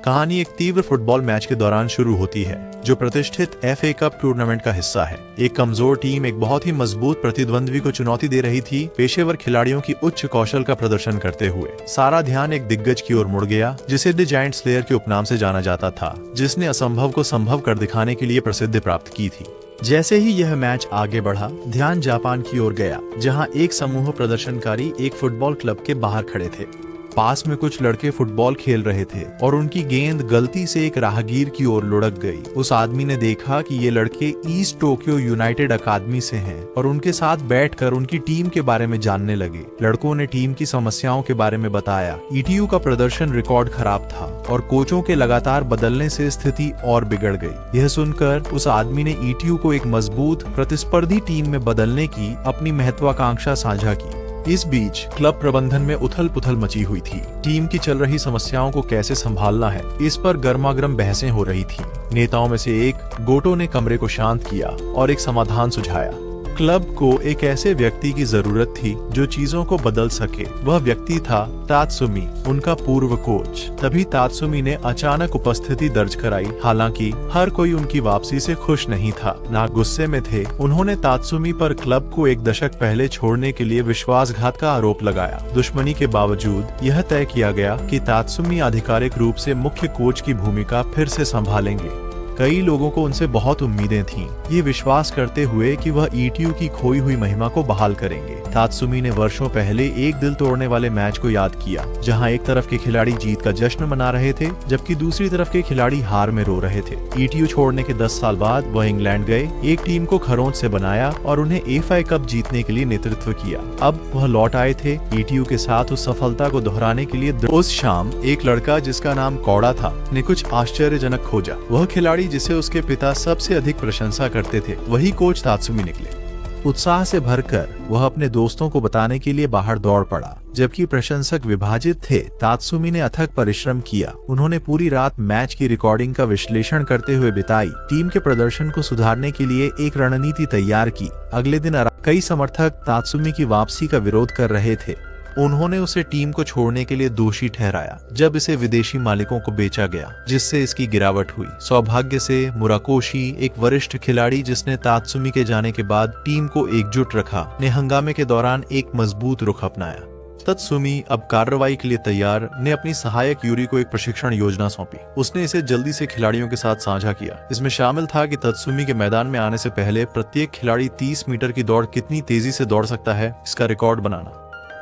कहानी एक तीव्र फुटबॉल मैच के दौरान शुरू होती है जो प्रतिष्ठित FA कप टूर्नामेंट का हिस्सा है। एक कमजोर टीम एक बहुत ही मजबूत प्रतिद्वंद्वी को चुनौती दे रही थी, पेशेवर खिलाड़ियों की उच्च कौशल का प्रदर्शन करते हुए। सारा ध्यान एक दिग्गज की ओर मुड़ गया जिसे द जायंट स्लेयर के उपनाम से जाना जाता था, जिसने असंभव को संभव कर दिखाने के लिए प्रसिद्धि प्राप्त की थी। जैसे ही यह मैच आगे बढ़ा, ध्यान जापान की ओर गया, जहां एक समूह प्रदर्शनकारी एक फुटबॉल क्लब के बाहर खड़े थे। पास में कुछ लड़के फुटबॉल खेल रहे थे और उनकी गेंद गलती से एक राहगीर की ओर लुढ़क गई। उस आदमी ने देखा कि ये लड़के ईस्ट टोक्यो यूनाइटेड अकादमी से हैं और उनके साथ बैठकर उनकी टीम के बारे में जानने लगे। लड़कों ने टीम की समस्याओं के बारे में बताया। ETU का प्रदर्शन रिकॉर्ड खराब था और कोचों के लगातार बदलने से स्थिति और बिगड़ गई। यह सुनकर उस आदमी ने ETU को एक मजबूत प्रतिस्पर्धी टीम में बदलने की अपनी महत्वाकांक्षा साझा की। इस बीच क्लब प्रबंधन में उथल पुथल मची हुई थी। टीम की चल रही समस्याओं को कैसे संभालना है, इस पर गर्मागर्म बहसें हो रही थी। नेताओं में से एक गोटो ने कमरे को शांत किया और एक समाधान सुझाया। क्लब को एक ऐसे व्यक्ति की जरूरत थी जो चीजों को बदल सके। वह व्यक्ति था तात्सुमी, उनका पूर्व कोच। तभी तात्सुमी ने अचानक उपस्थिति दर्ज कराई। हालांकि हर कोई उनकी वापसी से खुश नहीं था, ना गुस्से में थे। उन्होंने तात्सुमी पर क्लब को एक दशक पहले छोड़ने के लिए विश्वासघात का आरोप लगाया। दुश्मनी के बावजूद यह तय किया गया कि तात्सुमी आधिकारिक रूप से मुख्य कोच की भूमिका फिर से संभालेंगे। कई लोगों को उनसे बहुत उम्मीदें थीं, ये विश्वास करते हुए कि वह ETU की खोई हुई महिमा को बहाल करेंगे। तात्सुमी ने वर्षों पहले एक दिल तोड़ने वाले मैच को याद किया, जहां एक तरफ के खिलाड़ी जीत का जश्न मना रहे थे जबकि दूसरी तरफ के खिलाड़ी हार में रो रहे थे। ETU छोड़ने के 10 साल बाद वह इंग्लैंड गए, एक टीम को खरोंच से बनाया और उन्हें FA कप जीतने के लिए नेतृत्व किया। अब वह लौट आए थे ETU के साथ उस सफलता को दोहराने के लिए। उस शाम एक लड़का जिसका नाम कौड़ा था ने कुछ आश्चर्यजनक खोजा। वह खिलाड़ी जिसे उसके पिता सबसे अधिक प्रशंसा करते थे, वही कोच तात्सुमी निकले। उत्साह से भरकर वह अपने दोस्तों को बताने के लिए बाहर दौड़ पड़ा। जबकि प्रशंसक विभाजित थे, तात्सुमी ने अथक परिश्रम किया। उन्होंने पूरी रात मैच की रिकॉर्डिंग का विश्लेषण करते हुए बिताई। टीम के प्रदर्शन को सुधारने के लिए एक रणनीति तैयार की। अगले दिन कई समर्थक तात्सुमी की वापसी का विरोध कर रहे थे। उन्होंने उसे टीम को छोड़ने के लिए दोषी ठहराया जब इसे विदेशी मालिकों को बेचा गया, जिससे इसकी गिरावट हुई। सौभाग्य से मुराकोशी, एक वरिष्ठ खिलाड़ी जिसने तात्सुमी के जाने के बाद टीम को एकजुट रखा, ने हंगामे के दौरान एक मजबूत रुख अपनाया। तात्सुमी अब कार्रवाई के लिए तैयार ने अपनी सहायक यूरी को एक प्रशिक्षण योजना सौंपी। उसने इसे जल्दी से खिलाड़ियों के साथ साझा किया। इसमें शामिल था कि तात्सुमी के मैदान में आने से पहले प्रत्येक खिलाड़ी 30 मीटर की दौड़ कितनी तेजी से दौड़ सकता है, इसका रिकॉर्ड बनाना।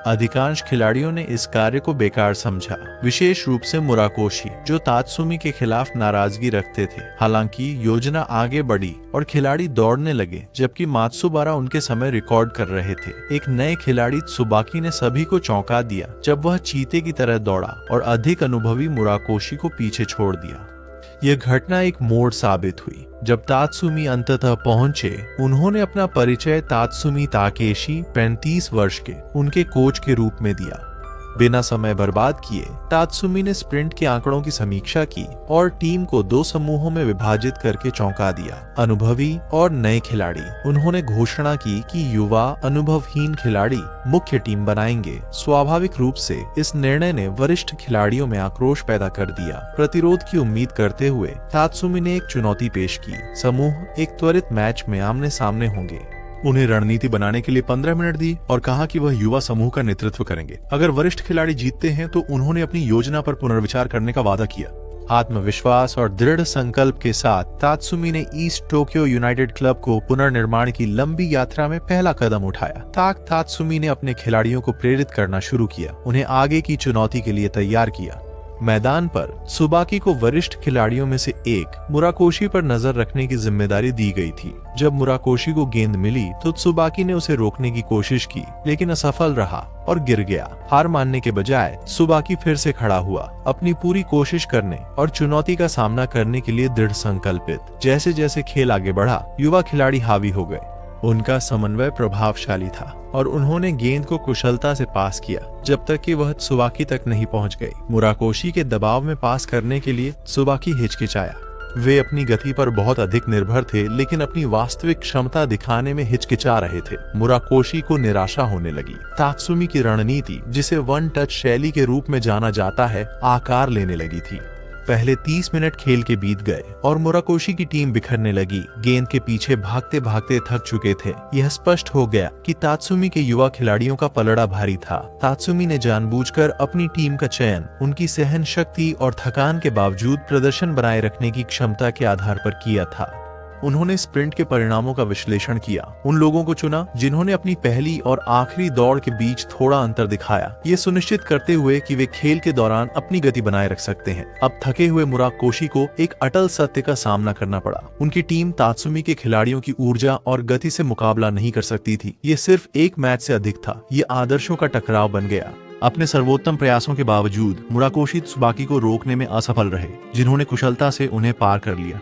अधिकांश खिलाड़ियों ने इस कार्य को बेकार समझा, विशेष रूप से मुराकोशी, जो तात्सुमी के खिलाफ नाराजगी रखते थे। हालांकि योजना आगे बढ़ी और खिलाड़ी दौड़ने लगे, जबकि मात्सुबारा उनके समय रिकॉर्ड कर रहे थे। एक नए खिलाड़ी त्सुबाकी ने सभी को चौंका दिया जब वह चीते की तरह दौड़ा और अधिक अनुभवी मुराकोशी को पीछे छोड़ दिया। यह घटना एक मोड़ साबित हुई। जब तात्सुमी अंततः पहुंचे, उन्होंने अपना परिचय तात्सुमी ताकेशी, 35 वर्ष के, उनके कोच के रूप में दिया। बिना समय बर्बाद किए तात्सुमी ने स्प्रिंट के आंकड़ों की समीक्षा की और टीम को 2 समूहों में विभाजित करके चौंका दिया, अनुभवी और नए खिलाड़ी। उन्होंने घोषणा की कि युवा अनुभवहीन खिलाड़ी मुख्य टीम बनाएंगे। स्वाभाविक रूप से इस निर्णय ने वरिष्ठ खिलाड़ियों में आक्रोश पैदा कर दिया। प्रतिरोध की उम्मीद करते हुए तात्सुमी ने एक चुनौती पेश की। समूह एक त्वरित मैच में आमने सामने होंगे। उन्हें रणनीति बनाने के लिए 15 मिनट दी और कहा कि वह युवा समूह का नेतृत्व करेंगे। अगर वरिष्ठ खिलाड़ी जीतते हैं तो उन्होंने अपनी योजना पर पुनर्विचार करने का वादा किया। आत्मविश्वास और दृढ़ संकल्प के साथ तात्सुमी ने ईस्ट टोक्यो यूनाइटेड क्लब को पुनर्निर्माण की लंबी यात्रा में पहला कदम उठाया। तात्सुमी ने अपने खिलाड़ियों को प्रेरित करना शुरू किया, उन्हें आगे की चुनौती के लिए तैयार किया। मैदान पर त्सुबाकी को वरिष्ठ खिलाड़ियों में से एक मुराकोशी पर नजर रखने की जिम्मेदारी दी गई थी। जब मुराकोशी को गेंद मिली तो त्सुबाकी ने उसे रोकने की कोशिश की, लेकिन असफल रहा और गिर गया। हार मानने के बजाय त्सुबाकी फिर से खड़ा हुआ, अपनी पूरी कोशिश करने और चुनौती का सामना करने के लिए दृढ़ संकल्पित। जैसे जैसे खेल आगे बढ़ा, युवा खिलाड़ी हावी हो गए। उनका समन्वय प्रभावशाली था और उन्होंने गेंद को कुशलता से पास किया जब तक कि वह त्सुबाकी तक नहीं पहुंच गई। मुराकोशी के दबाव में पास करने के लिए त्सुबाकी हिचकिचाया। वे अपनी गति पर बहुत अधिक निर्भर थे, लेकिन अपनी वास्तविक क्षमता दिखाने में हिचकिचा रहे थे। मुराकोशी को निराशा होने लगी। तात्सुमी की रणनीति, जिसे वन टच शैली के रूप में जाना जाता है, आकार लेने लगी थी। पहले 30 मिनट खेल के बीत गए और मुराकोशी की टीम बिखरने लगी। गेंद के पीछे भागते भागते थक चुके थे। यह स्पष्ट हो गया कि तात्सुमी के युवा खिलाड़ियों का पलड़ा भारी था। तात्सुमी ने जानबूझकर अपनी टीम का चयन उनकी सहन शक्ति और थकान के बावजूद प्रदर्शन बनाए रखने की क्षमता के आधार पर किया था। उन्होंने स्प्रिंट के परिणामों का विश्लेषण किया, उन लोगों को चुना जिन्होंने अपनी पहली और आखिरी दौड़ के बीच थोड़ा अंतर दिखाया, ये सुनिश्चित करते हुए कि वे खेल के दौरान अपनी गति बनाए रख सकते हैं। अब थके हुए मुराकोशी को एक अटल सत्य का सामना करना पड़ा। उनकी टीम तात्सुमी के खिलाड़ियों की ऊर्जा और गति से मुकाबला नहीं कर सकती थी। ये सिर्फ एक मैच से अधिक था। ये आदर्शों का टकराव बन गया। अपने सर्वोत्तम प्रयासों के बावजूद मुराकोशी त्सुबाकी को रोकने में असफल रहे, जिन्होंने कुशलता से उन्हें पार कर लिया।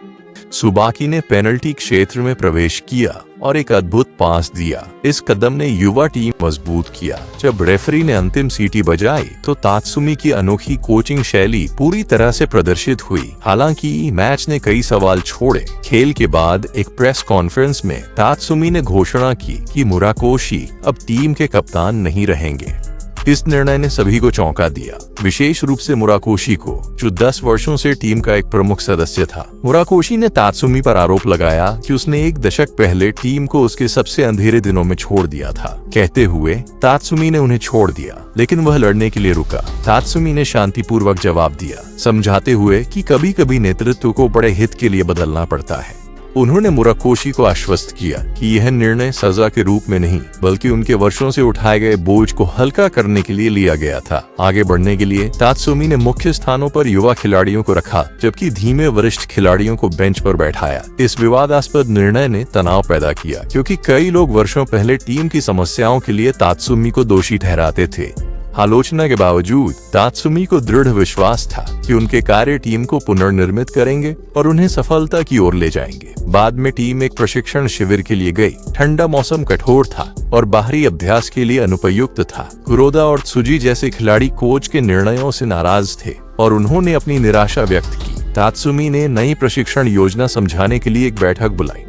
त्सुबाकी ने पेनल्टी क्षेत्र में प्रवेश किया और एक अद्भुत पास दिया। इस कदम ने युवा टीम मजबूत किया। जब रेफरी ने अंतिम सीटी बजाई तो तात्सुमी की अनोखी कोचिंग शैली पूरी तरह से प्रदर्शित हुई। हालांकि मैच ने कई सवाल छोड़े। खेल के बाद एक प्रेस कॉन्फ्रेंस में तात्सुमी ने घोषणा की कि मुराकोशी अब टीम के कप्तान नहीं रहेंगे। इस निर्णय ने सभी को चौंका दिया, विशेष रूप से मुराकोशी को, जो 10 वर्षों से टीम का एक प्रमुख सदस्य था। मुराकोशी ने तात्सुमी पर आरोप लगाया कि उसने एक दशक पहले टीम को उसके सबसे अंधेरे दिनों में छोड़ दिया था, कहते हुए तात्सुमी ने उन्हें छोड़ दिया, लेकिन वह लड़ने के लिए रुका। तात्सुमी ने शांतिपूर्वक जवाब दिया, समझाते हुए कि कभी-कभी नेतृत्व को बड़े हित के लिए बदलना पड़ता है। उन्होंने मुराकोशी को आश्वस्त किया कि यह निर्णय सजा के रूप में नहीं, बल्कि उनके वर्षों से उठाए गए बोझ को हल्का करने के लिए लिया गया था। आगे बढ़ने के लिए तात्सुमी ने मुख्य स्थानों पर युवा खिलाड़ियों को रखा, जबकि धीमे वरिष्ठ खिलाड़ियों को बेंच पर बैठाया। इस विवादास्पद निर्णय ने तनाव पैदा किया, क्योंकि कई लोग वर्षों पहले टीम की समस्याओं के लिए तात्सुमी को दोषी ठहराते थे। आलोचना के बावजूद तात्सुमी को दृढ़ विश्वास था कि उनके कार्य टीम को पुनर्निर्मित करेंगे और उन्हें सफलता की ओर ले जाएंगे। बाद में टीम एक प्रशिक्षण शिविर के लिए गई। ठंडा मौसम कठोर था और बाहरी अभ्यास के लिए अनुपयुक्त था। कुरोदा और त्सुजी जैसे खिलाड़ी कोच के निर्णयों से नाराज थे और उन्होंने अपनी निराशा व्यक्त की। तात्सुमी ने नई प्रशिक्षण योजना समझाने के लिए एक बैठक बुलाई।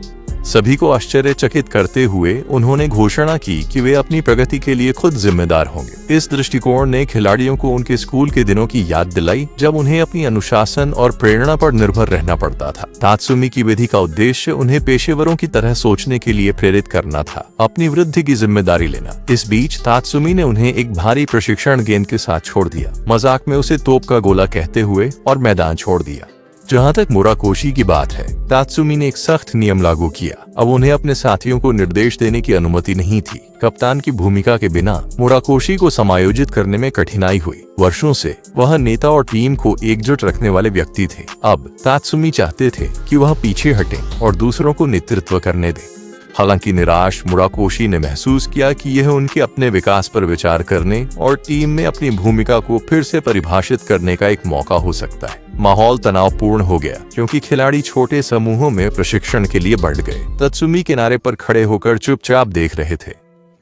सभी को आश्चर्यचकित करते हुए उन्होंने घोषणा की कि वे अपनी प्रगति के लिए खुद जिम्मेदार होंगे। इस दृष्टिकोण ने खिलाड़ियों को उनके स्कूल के दिनों की याद दिलाई, जब उन्हें अपनी अनुशासन और प्रेरणा पर निर्भर रहना पड़ता था। तात्सुमी की विधि का उद्देश्य उन्हें पेशेवरों की तरह सोचने के लिए प्रेरित करना था, अपनी वृद्धि की जिम्मेदारी लेना। इस बीच तात्सुमी ने उन्हें एक भारी प्रशिक्षण गेंद के साथ छोड़ दिया, मजाक में उसे तोप का गोला कहते हुए, और मैदान छोड़ दिया। जहाँ तक मुराकोशी की बात है, तात्सुमी ने एक सख्त नियम लागू किया। अब उन्हें अपने साथियों को निर्देश देने की अनुमति नहीं थी। कप्तान की भूमिका के बिना मुराकोशी को समायोजित करने में कठिनाई हुई। वर्षों से वह नेता और टीम को एकजुट रखने वाले व्यक्ति थे। अब तात्सुमी चाहते थे कि वह पीछे हटें और दूसरों को नेतृत्व करने दें। हालांकि निराश मुराकोशी ने महसूस किया कि यह उनके अपने विकास पर विचार करने और टीम में अपनी भूमिका को फिर से परिभाषित करने का एक मौका हो सकता है। माहौल तनावपूर्ण हो गया, क्योंकि खिलाड़ी छोटे समूहों में प्रशिक्षण के लिए बढ़ गए। तात्सुमी किनारे पर खड़े होकर चुपचाप देख रहे थे।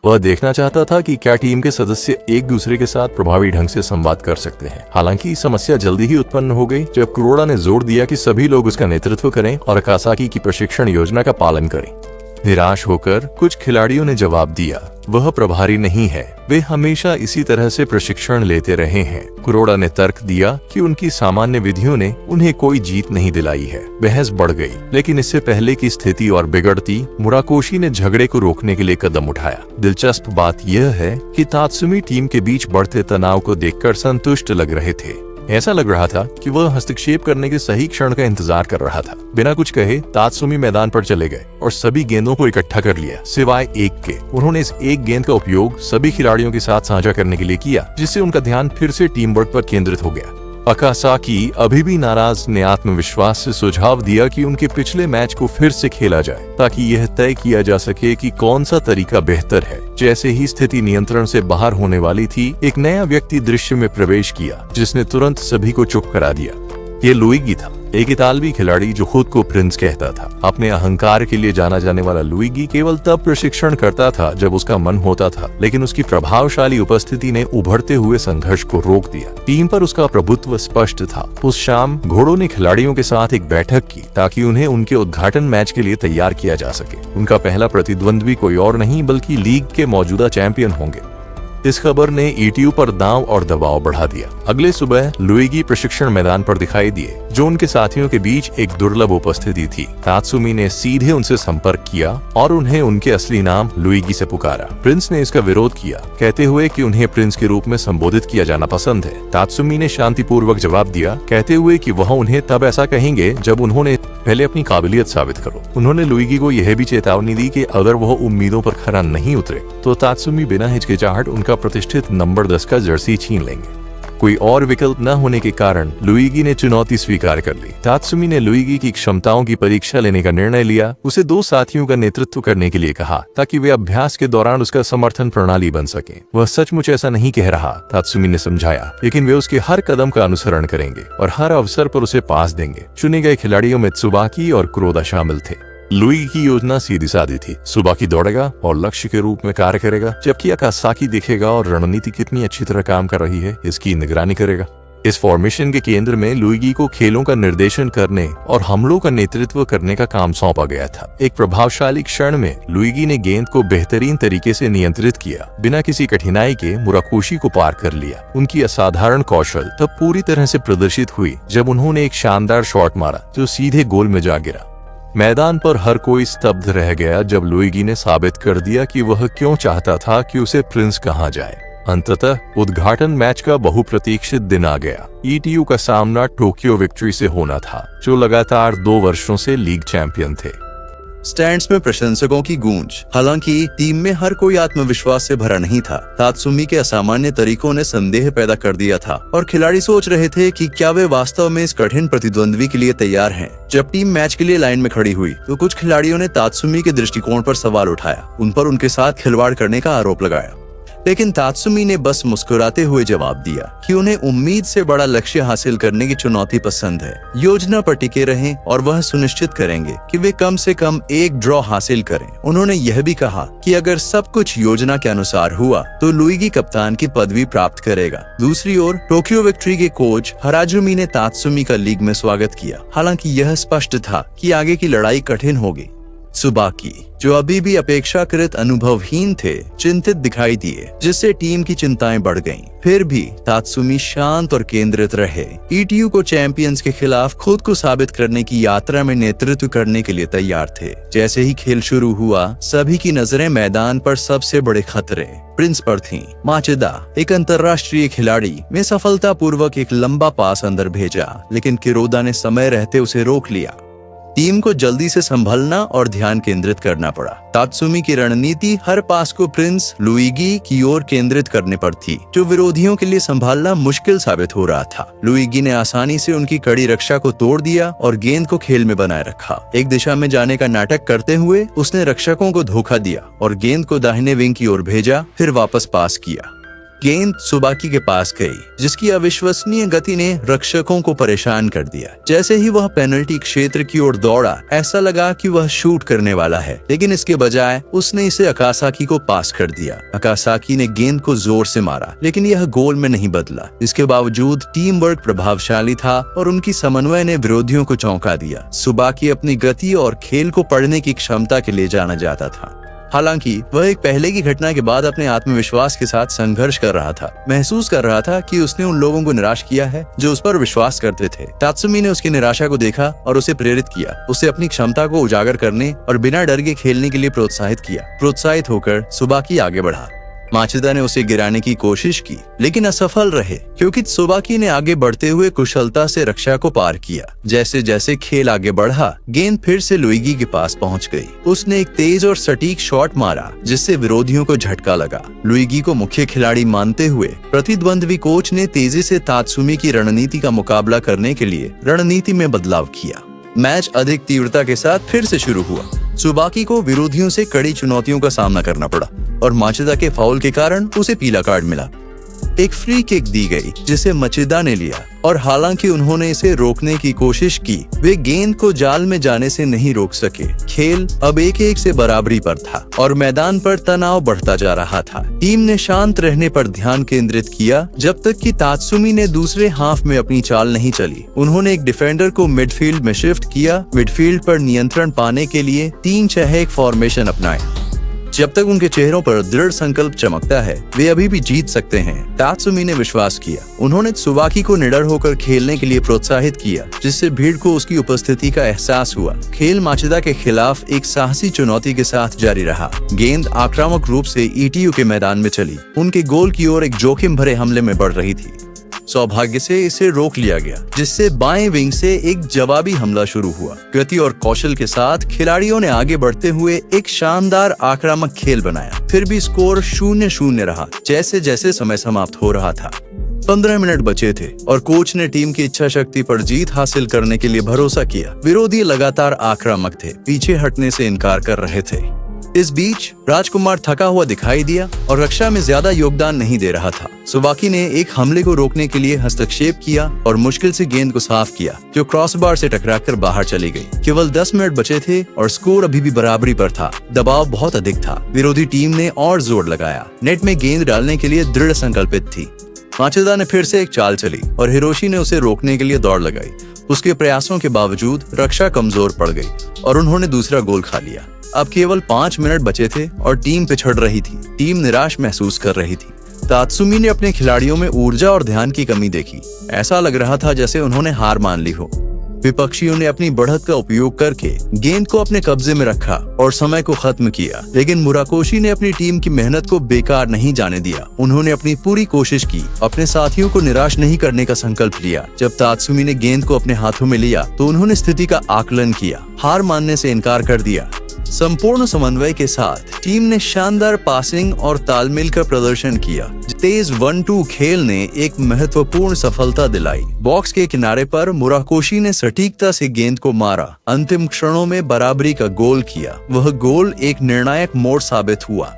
वह देखना चाहता था कि क्या टीम के सदस्य एक दूसरे के साथ प्रभावी ढंग से संवाद कर सकते हैं। हालांकि समस्या जल्दी ही उत्पन्न हो गई, जब कुरोड़ा ने जोर दिया कि सभी लोग उसका नेतृत्व करें और कासाकी की प्रशिक्षण योजना का पालन करें। निराश होकर कुछ खिलाड़ियों ने जवाब दिया, वह प्रभारी नहीं है, वे हमेशा इसी तरह से प्रशिक्षण लेते रहे हैं। कुरोड़ा ने तर्क दिया कि उनकी सामान्य विधियों ने उन्हें कोई जीत नहीं दिलाई है। बहस बढ़ गई, लेकिन इससे पहले की स्थिति और बिगड़ती, मुराकोशी ने झगड़े को रोकने के लिए कदम उठाया। दिलचस्प बात यह है कि तात्सुमी टीम के बीच बढ़ते तनाव को देखकर संतुष्ट लग रहे थे। ऐसा लग रहा था कि वह हस्तक्षेप करने के सही क्षण का इंतजार कर रहा था। बिना कुछ कहे तात्सुमी मैदान पर चले गए और सभी गेंदों को इकट्ठा कर लिया, सिवाय एक के। उन्होंने इस एक गेंद का उपयोग सभी खिलाड़ियों के साथ साझा करने के लिए किया, जिससे उनका ध्यान फिर से टीम वर्क पर केंद्रित हो गया। अकासाकी अभी भी नाराज ने आत्मविश्वास से सुझाव दिया कि उनके पिछले मैच को फिर से खेला जाए, ताकि यह तय किया जा सके कि कौन सा तरीका बेहतर है। जैसे ही स्थिति नियंत्रण से बाहर होने वाली थी, एक नया व्यक्ति दृश्य में प्रवेश किया, जिसने तुरंत सभी को चुप करा दिया। ये लुइगी था, एक इतालवी खिलाड़ी जो खुद को प्रिंस कहता था। अपने अहंकार के लिए जाना जाने वाला लुइगी केवल तब प्रशिक्षण करता था जब उसका मन होता था, लेकिन उसकी प्रभावशाली उपस्थिति ने उभरते हुए संघर्ष को रोक दिया। टीम पर उसका प्रभुत्व स्पष्ट था। उस शाम घोड़ों ने खिलाड़ियों के साथ एक बैठक की, ताकि उन्हें उनके उद्घाटन मैच के लिए तैयार किया जा सके। उनका पहला प्रतिद्वंद्वी कोई और नहीं बल्कि लीग के मौजूदा चैंपियन होंगे। इस खबर ने ईटीयू पर दांव और दबाव बढ़ा दिया। अगले सुबह लुइगी प्रशिक्षण मैदान पर दिखाई दिए, जो उनके साथियों के बीच एक दुर्लभ उपस्थिति थी। तात्सुमी ने सीधे उनसे संपर्क किया और उन्हें उनके असली नाम लुइगी से पुकारा। प्रिंस ने इसका विरोध किया, कहते हुए कि उन्हें प्रिंस के रूप में संबोधित किया जाना पसंद है। तात्सुमी ने शांतिपूर्वक जवाब दिया, कहते हुए कि वह उन्हें तब ऐसा कहेंगे जब उन्होंने पहले अपनी काबिलियत साबित करो। उन्होंने लुइगी को यह भी चेतावनी दी कि अगर वह उम्मीदों पर खरा नहीं उतरे तो तात्सुमी बिना हिचकिचाहट उनका प्रतिष्ठित नंबर 10 का जर्सी छीन लेंगे। कोई और विकल्प न होने के कारण लुइगी ने चुनौती स्वीकार कर ली। तात्सुमी ने लुइगी की क्षमताओं की परीक्षा लेने का निर्णय लिया। उसे 2 साथियों का नेतृत्व करने के लिए कहा ताकि वे अभ्यास के दौरान उसका समर्थन प्रणाली बन सके। वह सचमुच ऐसा नहीं कह रहा, तात्सुमी ने समझाया, लेकिन वे उसके हर कदम का अनुसरण करेंगे और हर अवसर पर उसे पास देंगे। चुने गए खिलाड़ियों में त्सुबाकी और कुरोदा शामिल थे। लुइगी की योजना सीधी सादी थी। त्सुबाकी दौड़ेगा और लक्ष्य के रूप में कार्य करेगा, जबकि अकासाकी देखेगा और रणनीति कितनी अच्छी तरह काम कर रही है इसकी निगरानी करेगा। इस फॉर्मेशन के केंद्र में लुइगी को खेलों का निर्देशन करने और हमलों का नेतृत्व करने का काम सौंपा गया था। एक प्रभावशाली क्षण में लुइगी ने गेंद को बेहतरीन तरीके से नियंत्रित किया, बिना किसी कठिनाई के मुराकुशी को पार कर लिया। उनकी असाधारण कौशल तब पूरी तरह से प्रदर्शित हुई जब उन्होंने एक शानदार शॉट मारा जो सीधे गोल में जा गिरा। मैदान पर हर कोई स्तब्ध रह गया जब लुइगी ने साबित कर दिया कि वह क्यों चाहता था कि उसे प्रिंस कहा जाए। अंततः उद्घाटन मैच का बहुप्रतीक्षित दिन आ गया। ईटीयू का सामना टोक्यो विक्ट्री से होना था, जो लगातार 2 वर्षों से लीग चैंपियन थे। स्टैंड्स में प्रशंसकों की गूंज। हालांकि टीम में हर कोई आत्मविश्वास से भरा नहीं था। तात्सुमी के असामान्य तरीकों ने संदेह पैदा कर दिया था और खिलाड़ी सोच रहे थे कि क्या वे वास्तव में इस कठिन प्रतिद्वंद्वी के लिए तैयार हैं। जब टीम मैच के लिए लाइन में खड़ी हुई तो कुछ खिलाड़ियों ने तात्सुमी के दृष्टिकोण पर सवाल उठाया, उन पर उनके साथ खिलवाड़ करने का आरोप लगाया। लेकिन तात्सुमी ने बस मुस्कुराते हुए जवाब दिया कि उन्हें उम्मीद से बड़ा लक्ष्य हासिल करने की चुनौती पसंद है। योजना पर टिके रहें और वह सुनिश्चित करेंगे कि वे कम से कम एक ड्रॉ हासिल करें। उन्होंने यह भी कहा कि अगर सब कुछ योजना के अनुसार हुआ तो लुइगी कप्तान की पदवी प्राप्त करेगा। दूसरी ओर टोक्यो विक्ट्री के कोच हराजुमी ने तात्सुमी का लीग में स्वागत किया। हालांकि यह स्पष्ट था कि आगे की लड़ाई कठिन होगी। त्सुबाकी, जो अभी भी अपेक्षाकृत अनुभवहीन थे, चिंतित दिखाई दिए, जिससे टीम की चिंताएं बढ़ गईं। फिर भी तात्सुमी शांत और केंद्रित रहे। ईटीयू को चैंपियंस के खिलाफ खुद को साबित करने की यात्रा में नेतृत्व करने के लिए तैयार थे। जैसे ही खेल शुरू हुआ, सभी की नजरें मैदान पर सबसे बड़े खतरे प्रिंस पर थीं। माचेदा, एक अंतर्राष्ट्रीय खिलाड़ी, में सफलतापूर्वक एक लंबा पास अंदर भेजा, लेकिन कुरोदा ने समय रहते उसे रोक लिया। टीम को जल्दी से संभलना और ध्यान केंद्रित करना पड़ा। तात्सुमी की रणनीति हर पास को प्रिंस लुइगी की ओर केंद्रित करने पर थी, जो विरोधियों के लिए संभालना मुश्किल साबित हो रहा था। लुइगी ने आसानी से उनकी कड़ी रक्षा को तोड़ दिया और गेंद को खेल में बनाए रखा। एक दिशा में जाने का नाटक करते हुए उसने रक्षकों को धोखा दिया और गेंद को दाहिने विंग की ओर भेजा, फिर वापस पास किया। गेंद त्सुबाकी के पास गई, जिसकी अविश्वसनीय गति ने रक्षकों को परेशान कर दिया। जैसे ही वह पेनल्टी क्षेत्र की ओर दौड़ा, ऐसा लगा कि वह शूट करने वाला है, लेकिन इसके बजाय उसने इसे अकासाकी को पास कर दिया। अकासाकी ने गेंद को जोर से मारा, लेकिन यह गोल में नहीं बदला। इसके बावजूद टीम वर्क प्रभावशाली था और उनकी समन्वय ने विरोधियों को चौंका दिया। त्सुबाकी अपनी गति और खेल को पढ़ने की क्षमता के लिए जाना जाता था। हालांकि वह एक पहले की घटना के बाद अपने आत्मविश्वास के साथ संघर्ष कर रहा था। महसूस कर रहा था कि उसने उन लोगों को निराश किया है जो उस पर विश्वास करते थे। तात्सुमी ने उसकी निराशा को देखा और उसे प्रेरित किया, उसे अपनी क्षमता को उजागर करने और बिना डर के खेलने के लिए प्रोत्साहित किया। प्रोत्साहित होकर त्सुबाकी आगे बढ़ा। माचेदा ने उसे गिराने की कोशिश की, लेकिन असफल रहे, क्योंकि त्सुबाकी ने आगे बढ़ते हुए कुशलता से रक्षा को पार किया। जैसे जैसे खेल आगे बढ़ा, गेंद फिर से लुइगी के पास पहुंच गई। उसने एक तेज और सटीक शॉट मारा, जिससे विरोधियों को झटका लगा। लुइगी को मुख्य खिलाड़ी मानते हुए प्रतिद्वंद्वी कोच ने तेजी से तात्सुमी की रणनीति का मुकाबला करने के लिए रणनीति में बदलाव किया। मैच अधिक तीव्रता के साथ फिर से शुरू हुआ। त्सुबाकी को विरोधियों से कड़ी चुनौतियों का सामना करना पड़ा और माचेदा के फाउल के कारण उसे पीला कार्ड मिला। एक फ्री किक दी गई, जिसे माचेदा ने लिया, और हालांकि उन्होंने इसे रोकने की कोशिश की, वे गेंद को जाल में जाने से नहीं रोक सके। खेल अब 1-1 से बराबरी पर था और मैदान पर तनाव बढ़ता जा रहा था। टीम ने शांत रहने पर ध्यान केंद्रित किया जब तक कि तात्सुमी ने दूसरे हाफ में अपनी चाल नहीं चली। उन्होंने एक डिफेंडर को मिडफील्ड में शिफ्ट किया। मिडफील्ड पर नियंत्रण पाने के लिए 3-6-1 फॉर्मेशन अपनाया। जब तक उनके चेहरों पर दृढ़ संकल्प चमकता है, वे अभी भी जीत सकते हैं। तात्सुमी ने विश्वास किया। उन्होंने त्सुबाकी को निडर होकर खेलने के लिए प्रोत्साहित किया, जिससे भीड़ को उसकी उपस्थिति का एहसास हुआ। खेल माचिदा के खिलाफ एक साहसी चुनौती के साथ जारी रहा। गेंद आक्रामक रूप से ईटीयू के मैदान में चली, उनके गोल की ओर एक जोखिम भरे हमले में बढ़ रही थी। सौभाग्य से इसे रोक लिया गया, जिससे बाएं विंग से एक जवाबी हमला शुरू हुआ। गति और कौशल के साथ खिलाड़ियों ने आगे बढ़ते हुए एक शानदार आक्रामक खेल बनाया। फिर भी स्कोर 0-0 रहा। जैसे जैसे समय समाप्त हो रहा था, 15 मिनट बचे थे और कोच ने टीम की इच्छा शक्ति पर जीत हासिल करने के लिए भरोसा किया। विरोधी लगातार आक्रामक थे, पीछे हटने से इनकार कर रहे थे। इस बीच राजकुमार थका हुआ दिखाई दिया और रक्षा में ज्यादा योगदान नहीं दे रहा था। त्सुबाकी ने एक हमले को रोकने के लिए हस्तक्षेप किया और मुश्किल से गेंद को साफ किया, जो क्रॉसबार से टकराकर बाहर चली गई। केवल 10 मिनट बचे थे और स्कोर अभी भी बराबरी पर था। दबाव बहुत अधिक था। विरोधी टीम ने और जोर लगाया, नेट में गेंद डालने के लिए दृढ़ संकल्पित थी। माचिदा ने फिर से एक चाल चली और हिरोशी ने उसे रोकने के लिए दौड़ लगाई। उसके प्रयासों के बावजूद रक्षा कमजोर पड़ गई और उन्होंने दूसरा गोल खा लिया। अब केवल 5 मिनट बचे थे और टीम पिछड़ रही थी। टीम निराश महसूस कर रही थी। तात्सुमी ने अपने खिलाड़ियों में ऊर्जा और ध्यान की कमी देखी। ऐसा लग रहा था जैसे उन्होंने हार मान ली हो। विपक्षियों ने अपनी बढ़त का उपयोग करके गेंद को अपने कब्जे में रखा और समय को खत्म किया, लेकिन मुराकोशी ने अपनी टीम की मेहनत को बेकार नहीं जाने दिया। उन्होंने अपनी पूरी कोशिश की, अपने साथियों को निराश नहीं करने का संकल्प लिया। जब तात्सुमी ने गेंद को अपने हाथों में लिया तो उन्होंने स्थिति का आकलन किया, हार मानने से इनकार कर दिया। संपूर्ण समन्वय के साथ टीम ने शानदार पासिंग और तालमेल का प्रदर्शन किया। तेज 1-2 खेल ने एक महत्वपूर्ण सफलता दिलाई। बॉक्स के किनारे पर मुराकोशी ने सटीकता से गेंद को मारा, अंतिम क्षणों में बराबरी का गोल किया। वह गोल एक निर्णायक मोड़ साबित हुआ।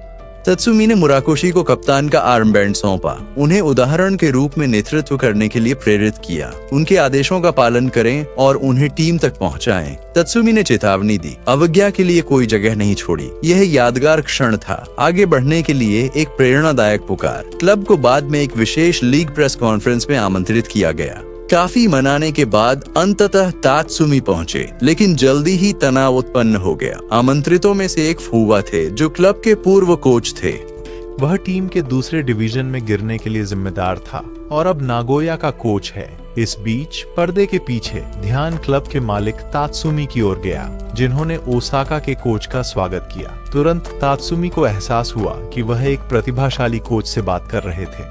तात्सुमी ने मुराकोशी को कप्तान का आर्मबैंड सौंपा, उन्हें उदाहरण के रूप में नेतृत्व करने के लिए प्रेरित किया। उनके आदेशों का पालन करें और उन्हें टीम तक पहुंचाएं। तात्सुमी ने चेतावनी दी, अवज्ञा के लिए कोई जगह नहीं छोड़ी। यह यादगार क्षण था, आगे बढ़ने के लिए एक प्रेरणादायक पुकार। क्लब को बाद में एक विशेष लीग प्रेस कॉन्फ्रेंस में आमंत्रित किया गया। काफी मनाने के बाद अंततः तात्सुमी पहुंचे, लेकिन जल्दी ही तनाव उत्पन्न हो गया। आमंत्रितों में से एक फुवा थे, जो क्लब के पूर्व कोच थे। वह टीम के दूसरे डिवीजन में गिरने के लिए जिम्मेदार था और अब नागोया का कोच है। इस बीच पर्दे के पीछे ध्यान क्लब के मालिक तात्सुमी की ओर गया, जिन्होंने ओसाका के कोच का स्वागत किया। तुरंत तात्सुमी को एहसास हुआ कि वह एक प्रतिभाशाली कोच से बात कर रहे थे।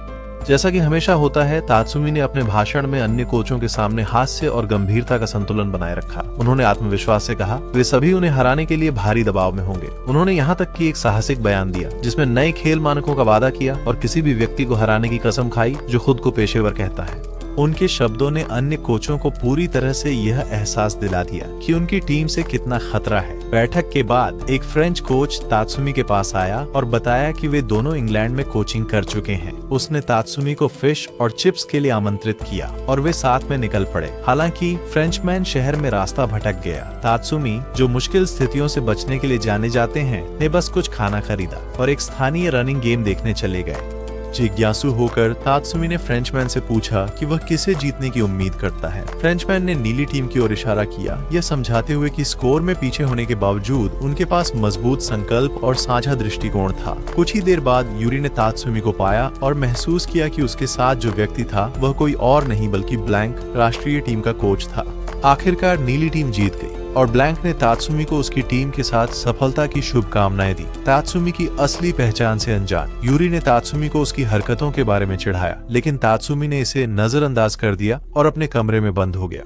जैसा कि हमेशा होता है, तात्सुमी ने अपने भाषण में अन्य कोचों के सामने हास्य और गंभीरता का संतुलन बनाए रखा। उन्होंने आत्मविश्वास से कहा, वे सभी उन्हें हराने के लिए भारी दबाव में होंगे। उन्होंने यहाँ तक कि एक साहसिक बयान दिया, जिसमें नए खेल मानकों का वादा किया और किसी भी व्यक्ति को हराने की कसम खाई जो खुद को पेशेवर कहता है। उनके शब्दों ने अन्य कोचों को पूरी तरह से यह एहसास दिला दिया कि उनकी टीम से कितना खतरा है। बैठक के बाद एक फ्रेंच कोच तात्सुमी के पास आया और बताया कि वे दोनों इंग्लैंड में कोचिंग कर चुके हैं। उसने तात्सुमी को फिश और चिप्स के लिए आमंत्रित किया और वे साथ में निकल पड़े। हालांकि फ्रेंचमैन शहर में रास्ता भटक गया। तात्सुमी, जो मुश्किल स्थितियों से बचने के लिए जाने जाते हैं, ने बस कुछ खाना खरीदा और एक स्थानीय रनिंग गेम देखने चले गए। जिज्ञासु होकर तात्सुमी ने फ्रेंचमैन से पूछा कि वह किसे जीतने की उम्मीद करता है। फ्रेंचमैन ने नीली टीम की ओर इशारा किया, यह समझाते हुए कि स्कोर में पीछे होने के बावजूद उनके पास मजबूत संकल्प और साझा दृष्टिकोण था। कुछ ही देर बाद यूरी ने तात्सुमी को पाया और महसूस किया कि उसके साथ जो व्यक्ति था वह कोई और नहीं बल्कि ब्लैंक राष्ट्रीय टीम का कोच था। आखिरकार नीली टीम जीत गई और ब्लैंक ने तात्सुमी को उसकी टीम के साथ सफलता की शुभकामनाएं दी। तात्सुमी की असली पहचान से अनजान यूरी ने तात्सुमी को उसकी हरकतों के बारे में चिढ़ाया, लेकिन तात्सुमी ने इसे नजरअंदाज कर दिया और अपने कमरे में बंद हो गया।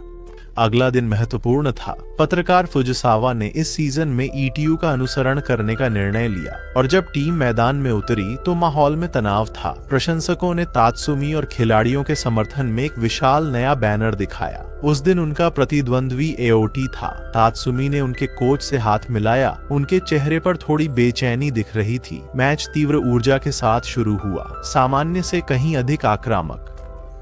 अगला दिन महत्वपूर्ण था। पत्रकार फुजिसावा ने इस सीजन में ईटीयू का अनुसरण करने का निर्णय लिया और जब टीम मैदान में उतरी तो माहौल में तनाव था। प्रशंसकों ने तात्सुमी और खिलाड़ियों के समर्थन में एक विशाल नया बैनर दिखाया। उस दिन उनका प्रतिद्वंद्वी एओटी था। तात्सुमी ने उनके कोच से हाथ मिलाया। उनके चेहरे पर थोड़ी बेचैनी दिख रही थी। मैच तीव्र ऊर्जा के साथ शुरू हुआ, सामान्य से कहीं अधिक आक्रामक।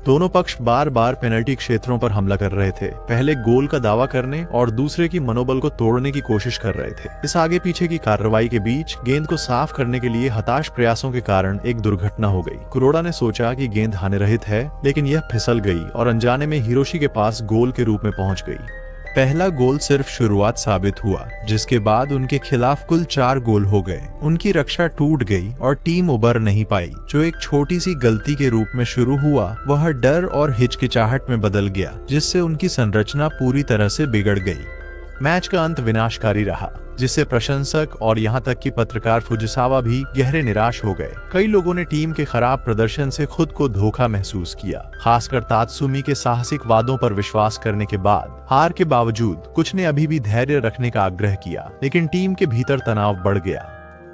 दोनों पक्ष बार बार पेनल्टी क्षेत्रों पर हमला कर रहे थे, पहले गोल का दावा करने और दूसरे की मनोबल को तोड़ने की कोशिश कर रहे थे। इस आगे पीछे की कार्रवाई के बीच गेंद को साफ करने के लिए हताश प्रयासों के कारण एक दुर्घटना हो गई। कुरोड़ा ने सोचा कि गेंद हानि रहित है, लेकिन यह फिसल गई और अनजाने में हिरोशी के पास गोल के रूप में पहुंच गई। पहला गोल सिर्फ शुरुआत साबित हुआ, जिसके बाद उनके खिलाफ कुल 4 गोल हो गए। उनकी रक्षा टूट गई और टीम उबर नहीं पाई। जो एक छोटी सी गलती के रूप में शुरू हुआ, वह डर और हिचकिचाहट में बदल गया, जिससे उनकी संरचना पूरी तरह से बिगड़ गई। मैच का अंत विनाशकारी रहा, जिससे प्रशंसक और यहां तक कि पत्रकार फुजिसावा भी गहरे निराश हो गए। कई लोगों ने टीम के खराब प्रदर्शन से खुद को धोखा महसूस किया, खासकर तात्सुमी के साहसिक वादों पर विश्वास करने के बाद। हार के बावजूद कुछ ने अभी भी धैर्य रखने का आग्रह किया, लेकिन टीम के भीतर तनाव बढ़ गया।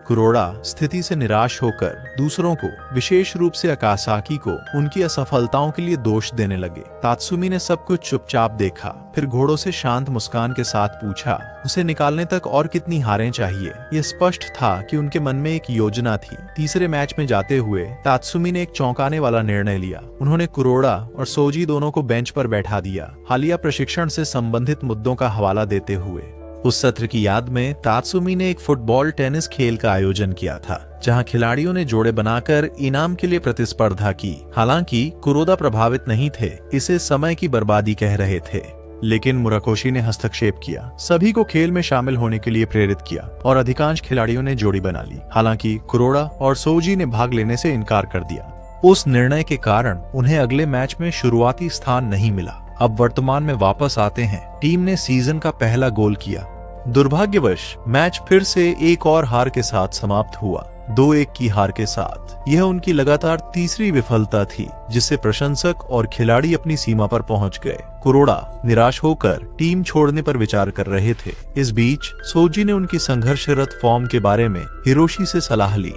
कुरोड़ा स्थिति से निराश होकर दूसरों को, विशेष रूप से अकासाकी को, उनकी असफलताओं के लिए दोष देने लगे। तात्सुमी ने सब कुछ चुपचाप देखा, फिर घोड़ों से शांत मुस्कान के साथ पूछा, उसे निकालने तक और कितनी हारें चाहिए। यह स्पष्ट था कि उनके मन में एक योजना थी। तीसरे मैच में जाते हुए तात्सुमी ने एक चौंकाने वाला निर्णय लिया। उन्होंने कुरोड़ा और सोजी दोनों को बेंच पर बैठा दिया, हालिया प्रशिक्षण से संबंधित मुद्दों का हवाला देते हुए। उस सत्र की याद में तात्सुमी ने एक फुटबॉल टेनिस खेल का आयोजन किया था, जहां खिलाड़ियों ने जोड़े बनाकर इनाम के लिए प्रतिस्पर्धा की। हालांकि कुरोदा प्रभावित नहीं थे, इसे समय की बर्बादी कह रहे थे, लेकिन मुराकोशी ने हस्तक्षेप किया, सभी को खेल में शामिल होने के लिए प्रेरित किया और अधिकांश खिलाड़ियों ने जोड़ी बना ली। हालांकि कुरोड़ा और सोजी ने भाग लेने से इनकार कर दिया। उस निर्णय के कारण उन्हें अगले मैच में शुरुआती स्थान नहीं मिला। अब वर्तमान में वापस आते हैं। टीम ने सीजन का पहला गोल किया। दुर्भाग्यवश मैच फिर से एक और हार के साथ समाप्त हुआ, 2-1 की हार के साथ। यह उनकी लगातार तीसरी विफलता थी, जिससे प्रशंसक और खिलाड़ी अपनी सीमा पर पहुंच गए। कुरोड़ा निराश होकर टीम छोड़ने पर विचार कर रहे थे। इस बीच सोजी ने उनकी संघर्षरत फॉर्म के बारे में हिरोशी से सलाह ली।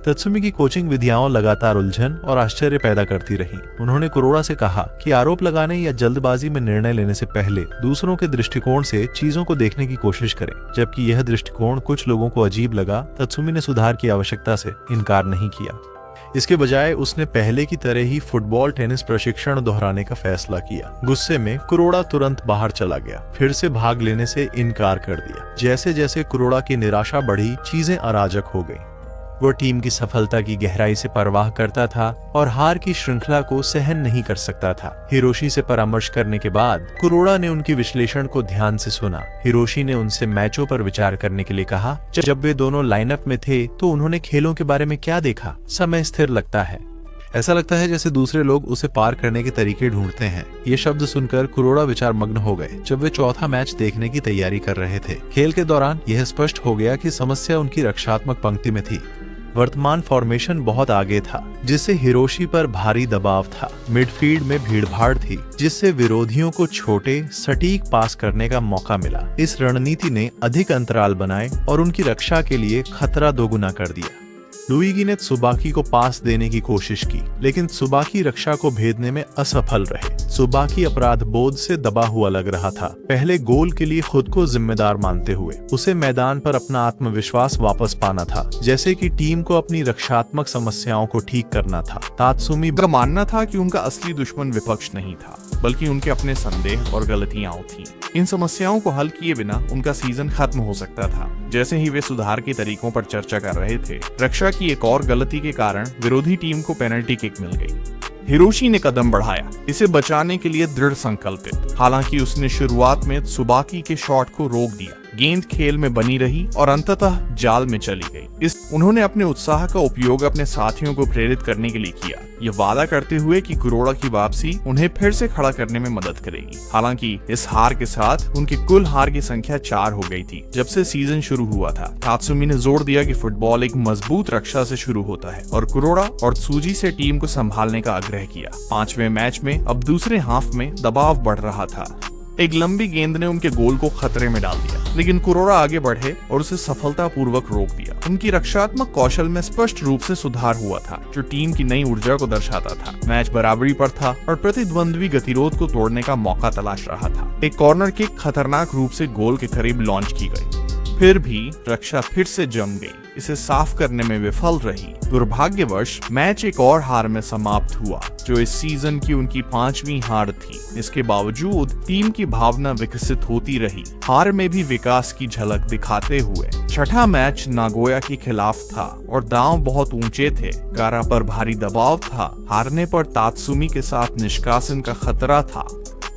तात्सुमी की कोचिंग विधियां लगातार उलझन और आश्चर्य पैदा करती रहीं। उन्होंने कुरोड़ा से कहा कि आरोप लगाने या जल्दबाजी में निर्णय लेने से पहले दूसरों के दृष्टिकोण से चीजों को देखने की कोशिश करें। जबकि यह दृष्टिकोण कुछ लोगों को अजीब लगा, तात्सुमी ने सुधार की आवश्यकता से इनकार नहीं किया। इसके बजाय उसने पहले की तरह ही फुटबॉल टेनिस प्रशिक्षण दोहराने का फैसला किया। गुस्से में कुरोड़ा तुरंत बाहर चला गया, फिर से भाग लेने से इनकार कर दिया। जैसे जैसे कुरोड़ा की निराशा बढ़ी, चीजें अराजक हो गईं। वो टीम की सफलता की गहराई से परवाह करता था और हार की श्रृंखला को सहन नहीं कर सकता था। हिरोशी से परामर्श करने के बाद कुरोड़ा ने उनकी विश्लेषण को ध्यान से सुना। हिरोशी ने उनसे मैचों पर विचार करने के लिए कहा। जब वे दोनों लाइनअप में थे तो उन्होंने खेलों के बारे में क्या देखा? समय स्थिर लगता है। ऐसा लगता है जैसे दूसरे लोग उसे पार करने के तरीके ढूंढते हैं। ये शब्द सुनकर कुरोड़ा विचार मग्न हो गए। जब वे चौथा मैच देखने की तैयारी कर रहे थे, खेल के दौरान यह स्पष्ट हो गया कि समस्या उनकी रक्षात्मक पंक्ति में थी। वर्तमान फॉर्मेशन बहुत आगे था, जिससे हिरोशी पर भारी दबाव था। मिडफील्ड में भीड़भाड़ थी, जिससे विरोधियों को छोटे सटीक पास करने का मौका मिला। इस रणनीति ने अधिक अंतराल बनाए और उनकी रक्षा के लिए खतरा दोगुना कर दिया। लुइगी ने त्सुबाकी को पास देने की कोशिश की, लेकिन त्सुबाकी रक्षा को भेदने में असफल रहे। त्सुबाकी अपराध बोध से दबा हुआ लग रहा था, पहले गोल के लिए खुद को जिम्मेदार मानते हुए। उसे मैदान पर अपना आत्मविश्वास वापस पाना था, जैसे कि टीम को अपनी रक्षात्मक समस्याओं को ठीक करना था। तात्सुमी का मानना था कि उनका असली दुश्मन विपक्ष नहीं था, बल्कि उनके अपने संदेह और गलतियां थीं। इन समस्याओं को हल किए बिना उनका सीजन खत्म हो सकता था। जैसे ही वे सुधार के तरीकों पर चर्चा कर रहे थे, रक्षा की एक और गलती के कारण विरोधी टीम को पेनल्टी किक मिल गई। हिरोशी ने कदम बढ़ाया, इसे बचाने के लिए दृढ़ संकल्पित। हालांकि उसने शुरुआत में त्सुबाकी के शॉट को रोक दिया। गेंद खेल में बनी रही और अंततः जाल में चली गई। उन्होंने अपने उत्साह का उपयोग अपने साथियों को प्रेरित करने के लिए किया, ये वादा करते हुए कि कुरोड़ा की वापसी उन्हें फिर से खड़ा करने में मदद करेगी। हालांकि इस हार के साथ उनकी कुल हार की संख्या 4 हो गई थी जब से सीजन शुरू हुआ था। तात्सुमी ने जोर दिया कि फुटबॉल एक मजबूत रक्षा से शुरू होता है और कुरोड़ा और त्सुजी से टीम को संभालने का आग्रह किया। 5वें मैच में अब दूसरे हाफ में दबाव बढ़ रहा था। एक लंबी गेंद ने उनके गोल को खतरे में डाल दिया, लेकिन कुरोड़ा आगे बढ़े और उसे सफलतापूर्वक रोक दिया। उनकी रक्षात्मक कौशल में स्पष्ट रूप से सुधार हुआ था, जो टीम की नई ऊर्जा को दर्शाता था। मैच बराबरी पर था और प्रतिद्वंद्वी गतिरोध को तोड़ने का मौका तलाश रहा था। एक कॉर्नर किक खतरनाक रूप से गोल के करीब लॉन्च की गई, फिर भी रक्षा फिर से जम गई, इसे साफ करने में विफल रही। दुर्भाग्यवश मैच एक और हार में समाप्त हुआ, जो इस सीजन की उनकी 5वीं हार थी। इसके बावजूद टीम की भावना विकसित होती रही, हार में भी विकास की झलक दिखाते हुए। छठा मैच नागोया के खिलाफ था और दांव बहुत ऊंचे थे। गारा पर भारी दबाव था, हारने पर तात्सुमी के साथ निष्कासन का खतरा था।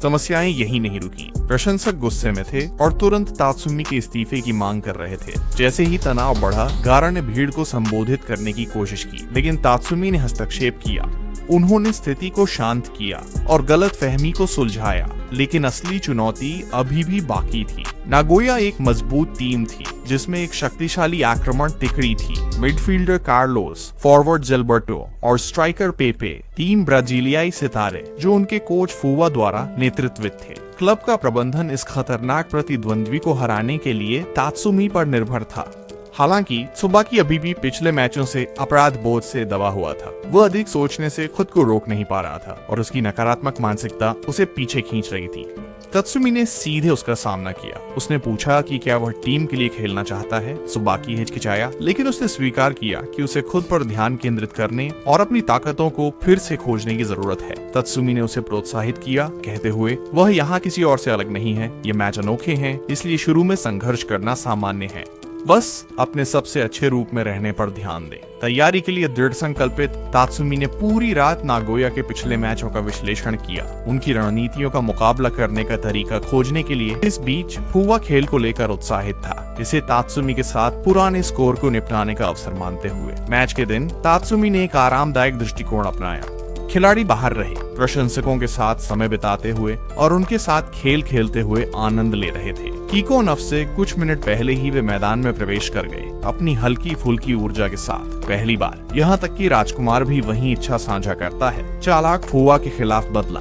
समस्याएं यही नहीं रुकी। प्रशंसक गुस्से में थे और तुरंत तात्सुमी के इस्तीफे की मांग कर रहे थे। जैसे ही तनाव बढ़ा, गारा ने भीड़ को संबोधित करने की कोशिश की, लेकिन तात्सुमी ने हस्तक्षेप किया। उन्होंने स्थिति को शांत किया और गलतफहमी को सुलझाया, लेकिन असली चुनौती अभी भी बाकी थी। नागोया एक मजबूत टीम थी जिसमें एक शक्तिशाली आक्रमण तिकड़ी थी। मिडफील्डर कार्लोस, फॉरवर्ड जिल्बर्टो और स्ट्राइकर पेपे, तीन ब्राजीलियाई सितारे जो उनके कोच फुवा द्वारा नेतृत्वित थे। क्लब का प्रबंधन इस खतरनाक प्रतिद्वंद्वी को हराने के लिए तात्सुमी पर निर्भर था। हालांकि त्सुबाकी अभी भी पिछले मैचों से अपराध बोध से दबा हुआ था। वह अधिक सोचने से खुद को रोक नहीं पा रहा था और उसकी नकारात्मक मानसिकता उसे पीछे खींच रही थी। तात्सुमी ने सीधे उसका सामना किया। उसने पूछा कि क्या वह टीम के लिए खेलना चाहता है। त्सुबाकी हिचकिचाया, लेकिन उसने स्वीकार किया कि उसे खुद पर ध्यान केंद्रित करने और अपनी ताकतों को फिर से खोजने की जरूरत है। तात्सुमी ने उसे प्रोत्साहित किया, कहते हुए वह यहाँ किसी और से अलग नहीं है, ये मैच अनोखे हैं, इसलिए शुरू में संघर्ष करना सामान्य है। बस अपने सबसे अच्छे रूप में रहने पर ध्यान दें। तैयारी के लिए दृढ़ संकल्पित तात्सुमी ने पूरी रात नागोया के पिछले मैचों का विश्लेषण किया, उनकी रणनीतियों का मुकाबला करने का तरीका खोजने के लिए। इस बीच फुवा खेल को लेकर उत्साहित था, इसे तात्सुमी के साथ पुराने स्कोर को निपटाने का अवसर मानते हुए। मैच के दिन तात्सुमी ने एक आरामदायक दृष्टिकोण अपनाया। खिलाड़ी बाहर रहे, प्रशंसकों के साथ समय बिताते हुए और उनके साथ खेल खेलते हुए आनंद ले रहे थे। कीको नफ से कुछ मिनट पहले ही वे मैदान में प्रवेश कर गए, अपनी हल्की फुल्की ऊर्जा के साथ। पहली बार यहाँ तक कि राजकुमार भी वही इच्छा साझा करता है। चालाक फुवा के खिलाफ बदला।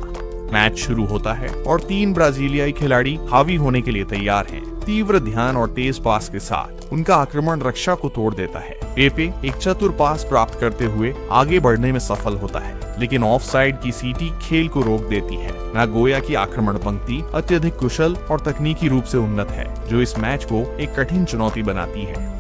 मैच शुरू होता है और तीन ब्राजीलियाई खिलाड़ी हावी होने के लिए तैयार हैं। तीव्र ध्यान और तेज पास के साथ उनका आक्रमण रक्षा को तोड़ देता है। पेपे एक चतुर पास प्राप्त करते हुए आगे बढ़ने में सफल होता है, लेकिन ऑफसाइड की सीटी खेल को रोक देती है। नागोया की आक्रमण पंक्ति अत्यधिक कुशल और तकनीकी रूप से उन्नत है, जो इस मैच को एक कठिन चुनौती बनाती है।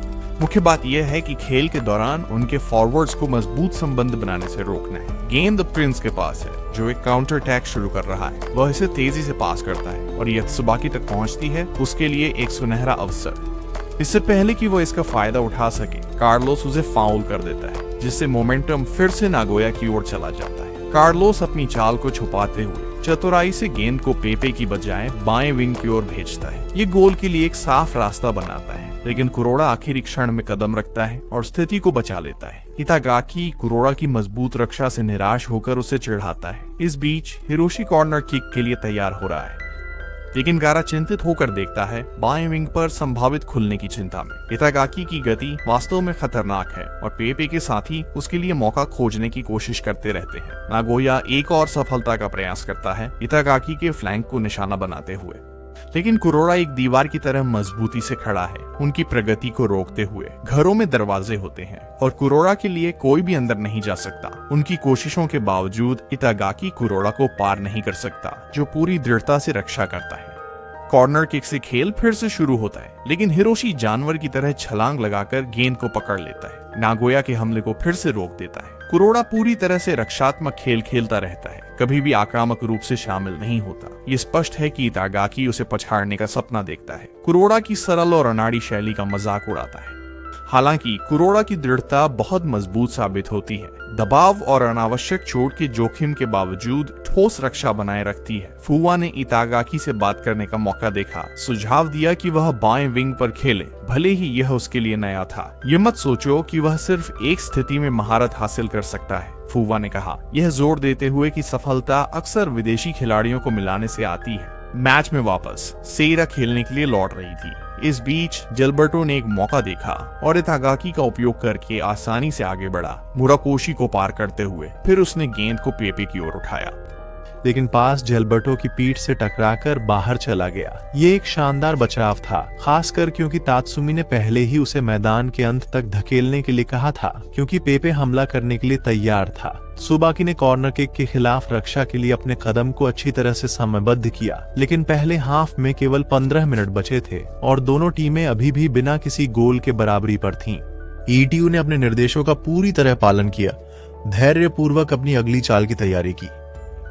मुख्य बात यह है कि खेल के दौरान उनके फॉरवर्ड्स को मजबूत संबंध बनाने से रोकना है। गेंद प्रिंस के पास है, जो एक काउंटर अटैक शुरू कर रहा है। वह इसे तेजी से पास करता है और यह त्सुबाकी तक पहुंचती है, उसके लिए एक सुनहरा अवसर। इससे पहले कि वो इसका फायदा उठा सके, कार्लोस उसे फाउल कर देता है, जिससे मोमेंटम फिर से नागोया की ओर चला जाता है। कार्लोस अपनी चाल को छुपाते हुए चतुराई से गेंद को पेपे की बजाय बाएं विंग की ओर भेजता है। ये गोल के लिए एक साफ रास्ता बनाता है, लेकिन कुरोड़ा आखिरी क्षण में कदम रखता है और स्थिति को बचा लेता है। इतागाकी कुरोड़ा की मजबूत रक्षा से निराश होकर उसे चिढ़ाता है। इस बीच हिरोशी कॉर्नर किक के लिए तैयार हो रहा है, लेकिन गारा चिंतित होकर देखता है बाएं विंग पर संभावित खुलने की चिंता में। इतागाकी की गति वास्तव में खतरनाक है और पेपे के साथी उसके लिए मौका खोजने की कोशिश करते रहते हैं। नागोया एक और सफलता का प्रयास करता है, इतागाकी के फ्लैंक को निशाना बनाते हुए, लेकिन कुरोड़ा एक दीवार की तरह मजबूती से खड़ा है, उनकी प्रगति को रोकते हुए। घरों में दरवाजे होते हैं और कुरोड़ा के लिए कोई भी अंदर नहीं जा सकता। उनकी कोशिशों के बावजूद इतागाकी कुरोड़ा को पार नहीं कर सकता, जो पूरी दृढ़ता से रक्षा करता है। कॉर्नर किक से खेल फिर से शुरू होता है, लेकिन हिरोशी जानवर की तरह छलांग लगाकर गेंद को पकड़ लेता है। नागोया के हमले को फिर से रोक देता है। कुरोड़ा पूरी तरह से रक्षात्मक खेल खेलता रहता है, कभी भी आक्रामक रूप से शामिल नहीं होता। ये स्पष्ट है कि इतागाकी उसे पछाड़ने का सपना देखता है। कुरोड़ा की सरल और अनाड़ी शैली का मजाक उड़ाता है। हालांकि कुरोड़ा की दृढ़ता बहुत मजबूत साबित होती है। दबाव और अनावश्यक चोट के जोखिम के बावजूद ठोस रक्षा बनाए रखती है। फुवा ने इतागाकी से बात करने का मौका देखा, सुझाव दिया कि वह बाएं विंग पर खेले, भले ही यह उसके लिए नया था। ये मत सोचो कि वह सिर्फ एक स्थिति में महारत हासिल कर सकता है, फुवा ने कहा, यह जोर देते हुए कि सफलता अक्सर विदेशी खिलाड़ियों को मिलाने से आती है। मैच में वापस सेरा खेलने के लिए लौट रही थी। इस बीच जिल्बर्टो ने एक मौका देखा और इतागाकी का उपयोग करके आसानी से आगे बढ़ा, मुराकोशी को पार करते हुए। फिर उसने गेंद को पेपे की ओर उठाया, लेकिन पास जिल्बर्टो की पीठ से टकराकर बाहर चला गया। ये एक शानदार बचाव था, खासकर क्योंकि तात्सुमी ने पहले ही उसे मैदान के अंत तक धकेलने के लिए कहा था, क्योंकि पेपे हमला करने के लिए तैयार था। त्सुबाकी ने कॉर्नर किक के खिलाफ रक्षा के लिए अपने कदम को अच्छी तरह से समयबद्ध किया, लेकिन पहले हाफ में केवल 15 मिनट बचे थे और दोनों टीमें अभी भी बिना किसी गोल के बराबरी पर थीं। ईटीयू ने अपने निर्देशों का पूरी तरह पालन किया, धैर्यपूर्वक अपनी अगली चाल की तैयारी की।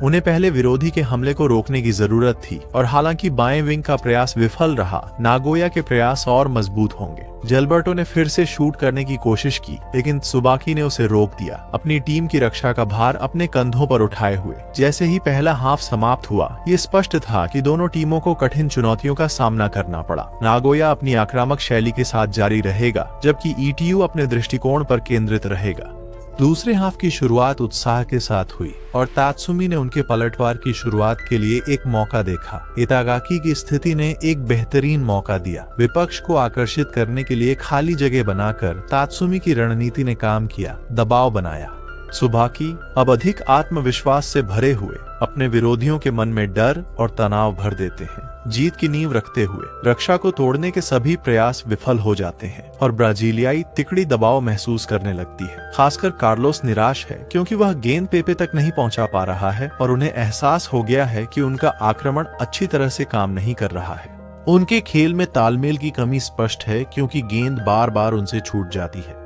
उन्हें पहले विरोधी के हमले को रोकने की जरूरत थी और हालांकि बाएं विंग का प्रयास विफल रहा, नागोया के प्रयास और मजबूत होंगे। जिल्बर्टो ने फिर से शूट करने की कोशिश की, लेकिन त्सुबाकी ने उसे रोक दिया, अपनी टीम की रक्षा का भार अपने कंधों पर उठाए हुए। जैसे ही पहला हाफ समाप्त हुआ, ये स्पष्ट था कि दोनों टीमों को कठिन चुनौतियों का सामना करना पड़ा। नागोया अपनी आक्रामक शैली के साथ जारी रहेगा, जबकि ईटीयू अपने दृष्टिकोण पर केंद्रित रहेगा। दूसरे हाफ की शुरुआत उत्साह के साथ हुई और तात्सुमी ने उनके पलटवार की शुरुआत के लिए एक मौका देखा। इतागाकी की स्थिति ने एक बेहतरीन मौका दिया। विपक्ष को आकर्षित करने के लिए खाली जगह बनाकर तात्सुमी की रणनीति ने काम किया, दबाव बनाया। त्सुबाकी अब अधिक आत्मविश्वास से भरे हुए अपने विरोधियों के मन में डर और तनाव भर देते हैं। जीत की नींव रखते हुए रक्षा को तोड़ने के सभी प्रयास विफल हो जाते हैं और ब्राजीलियाई तिकड़ी दबाव महसूस करने लगती है। खासकर कार्लोस निराश है क्योंकि वह गेंद पेपे तक नहीं पहुंचा पा रहा है और उन्हें एहसास हो गया है कि उनका आक्रमण अच्छी तरह से काम नहीं कर रहा है। उनके खेल में तालमेल की कमी स्पष्ट है क्योंकि गेंद बार बार उनसे छूट जाती है।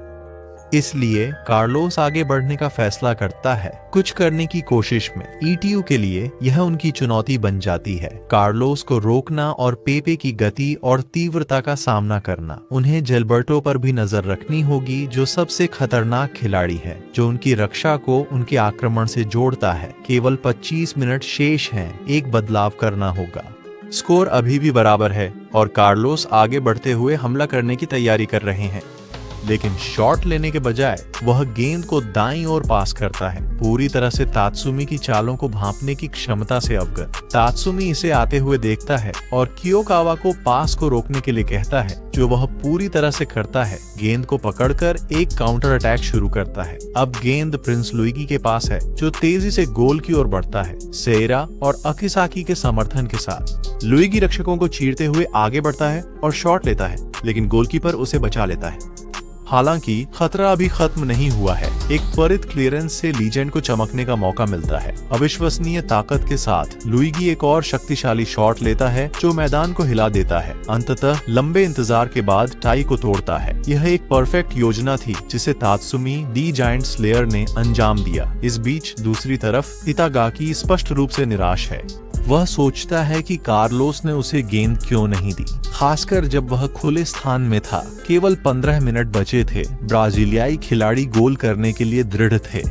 इसलिए कार्लोस आगे बढ़ने का फैसला करता है, कुछ करने की कोशिश में। ईटीयू के लिए यह उनकी चुनौती बन जाती है, कार्लोस को रोकना और पेपे की गति और तीव्रता का सामना करना। उन्हें जिल्बर्टो पर भी नजर रखनी होगी, जो सबसे खतरनाक खिलाड़ी है, जो उनकी रक्षा को उनके आक्रमण से जोड़ता है। केवल 25 मिनट शेष हैं, एक बदलाव करना होगा। स्कोर अभी भी बराबर है और कार्लोस आगे बढ़ते हुए हमला करने की तैयारी कर रहे हैं, लेकिन शॉट लेने के बजाय वह गेंद को दाईं ओर पास करता है, पूरी तरह से तात्सुमी की चालों को भांपने की क्षमता से अवगत। तात्सुमी इसे आते हुए देखता है और कियोकावा को पास को रोकने के लिए कहता है, जो वह पूरी तरह से करता है। गेंद को पकड़कर एक काउंटर अटैक शुरू करता है। अब गेंद प्रिंस लुइगी के पास है, जो तेजी से गोल की ओर बढ़ता है, सेरा और अकिसाकी के समर्थन के साथ। लुइगी रक्षकों को चीरते हुए आगे बढ़ता है और शॉट लेता है, लेकिन गोलकीपर उसे बचा लेता है। हालांकि खतरा अभी खत्म नहीं हुआ है। एक त्वरित क्लियरेंस से लीजेंड को चमकने का मौका मिलता है। अविश्वसनीय ताकत के साथ लुइगी एक और शक्तिशाली शॉट लेता है, जो मैदान को हिला देता है। अंततः लंबे इंतजार के बाद टाई को तोड़ता है। यह एक परफेक्ट योजना थी, जिसे तात्सुमी दी जायंट स्लेयर ने अंजाम दिया। इस बीच दूसरी तरफ इतागाकी स्पष्ट रूप से निराश है। वह सोचता है कि कार्लोस ने उसे गेंद क्यों नहीं दी, खासकर जब वह खुले स्थान में था। केवल 15 मिनट बचे थे। ब्राजीलियाई खिलाड़ी गोल करने के लिए दृढ़ थे।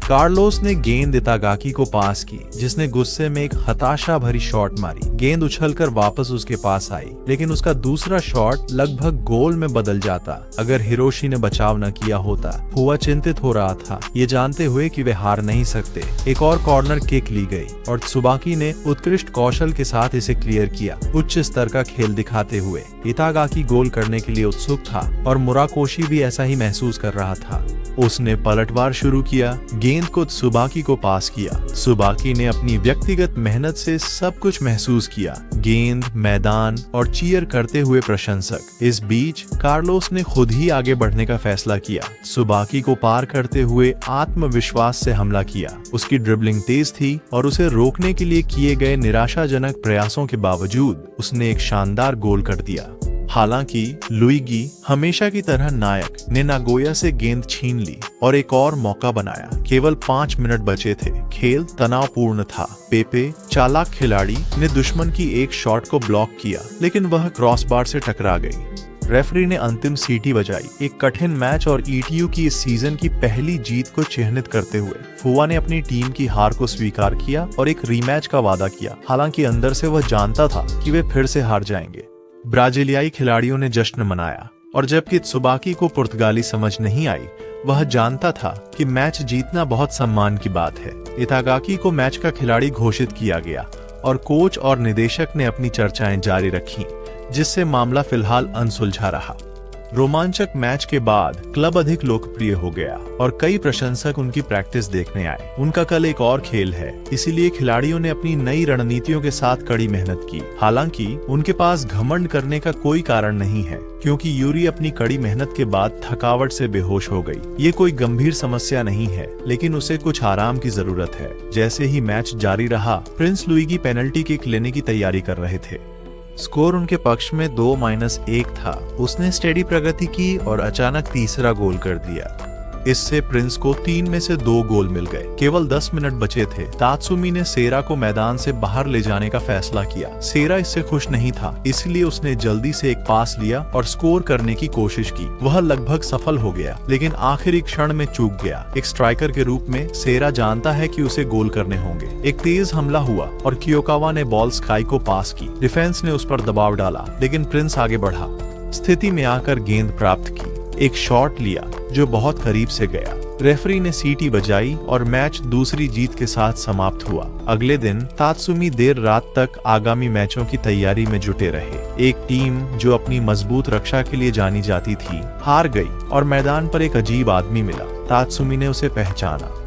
कार्लोस ने गेंद इतागाकी को पास की, जिसने गुस्से में एक हताशा भरी शॉट मारी। गेंद उछलकर वापस उसके पास आई, लेकिन उसका दूसरा शॉट लगभग गोल में बदल जाता अगर हिरोशी ने बचाव न किया होता। हुआ चिंतित हो रहा था, ये जानते हुए कि वे हार नहीं सकते। एक और कॉर्नर किक ली गई और त्सुबाकी ने उत्कृष्ट कौशल के साथ इसे क्लियर किया, उच्च स्तर का खेल दिखाते हुए। इतागाकी गोल करने के लिए उत्सुक था और मुराकोशी भी ऐसा ही महसूस कर रहा था। उसने पलटवार शुरू किया, गेंद को त्सुबाकी को पास किया। त्सुबाकी ने अपनी व्यक्तिगत मेहनत से सब कुछ महसूस किया, गेंद, मैदान और चीयर करते हुए प्रशंसक। इस बीच कार्लोस ने खुद ही आगे बढ़ने का फैसला किया। त्सुबाकी को पार करते हुए आत्मविश्वास से हमला किया। उसकी ड्रिबलिंग तेज थी और उसे रोकने के लिए किए गए निराशाजनक प्रयासों के बावजूद उसने एक शानदार गोल कर दिया। हालांकि लुइगी हमेशा की तरह नायक ने नागोया से गेंद छीन ली और एक और मौका बनाया। केवल 5 मिनट बचे थे। खेल तनावपूर्ण था। पेपे, चालाक खिलाड़ी, ने दुश्मन की एक शॉट को ब्लॉक किया, लेकिन वह क्रॉसबार से टकरा गई। रेफरी ने अंतिम सीटी बजाई। एक कठिन मैच और ईटीयू की इस सीजन की पहली जीत को चिन्हित करते हुए फुआ ने अपनी टीम की हार को स्वीकार किया और एक रीमैच का वादा किया। हालांकि अंदर से वह जानता था कि वे फिर से हार जाएंगे। ब्राजीलियाई खिलाड़ियों ने जश्न मनाया और जबकि त्सुबाकी को पुर्तगाली समझ नहीं आई, वह जानता था कि मैच जीतना बहुत सम्मान की बात है। इतागाकी को मैच का खिलाड़ी घोषित किया गया और कोच और निदेशक ने अपनी चर्चाएं जारी रखीं, जिससे मामला फिलहाल अनसुलझा रहा। रोमांचक मैच के बाद क्लब अधिक लोकप्रिय हो गया और कई प्रशंसक उनकी प्रैक्टिस देखने आए। उनका कल एक और खेल है, इसीलिए खिलाड़ियों ने अपनी नई रणनीतियों के साथ कड़ी मेहनत की। हालांकि उनके पास घमंड करने का कोई कारण नहीं है, क्योंकि यूरी अपनी कड़ी मेहनत के बाद थकावट से बेहोश हो गई। ये कोई गंभीर समस्या नहीं है, लेकिन उसे कुछ आराम की जरूरत है। जैसे ही मैच जारी रहा, प्रिंस लुइगी पेनल्टी किक लेने की तैयारी कर रहे थे। स्कोर उनके पक्ष में 2-1 था। उसने स्टेडी प्रगति की और अचानक तीसरा गोल कर दिया। इससे प्रिंस को 3 में से 2 गोल मिल गए। केवल 10 मिनट बचे थे। तात्सुमी ने सेरा को मैदान से बाहर ले जाने का फैसला किया। सेरा इससे खुश नहीं था, इसलिए उसने जल्दी से एक पास लिया और स्कोर करने की कोशिश की। वह लगभग सफल हो गया, लेकिन आखिरी क्षण में चूक गया। एक स्ट्राइकर के रूप में सेरा जानता है कि उसे गोल करने होंगे। एक तेज हमला हुआ और कियोकावा ने बॉल स्काई को पास की। डिफेंस ने उस पर दबाव डाला, लेकिन प्रिंस आगे बढ़ा। स्थिति में आकर गेंद प्राप्त की, एक शॉट लिया जो बहुत करीब से गया। रेफरी ने सीटी बजाई और मैच दूसरी जीत के साथ समाप्त हुआ। अगले दिन तात्सुमी देर रात तक आगामी मैचों की तैयारी में जुटे रहे। एक टीम जो अपनी मजबूत रक्षा के लिए जानी जाती थी हार गई और मैदान पर एक अजीब आदमी मिला। तात्सुमी ने उसे पहचाना।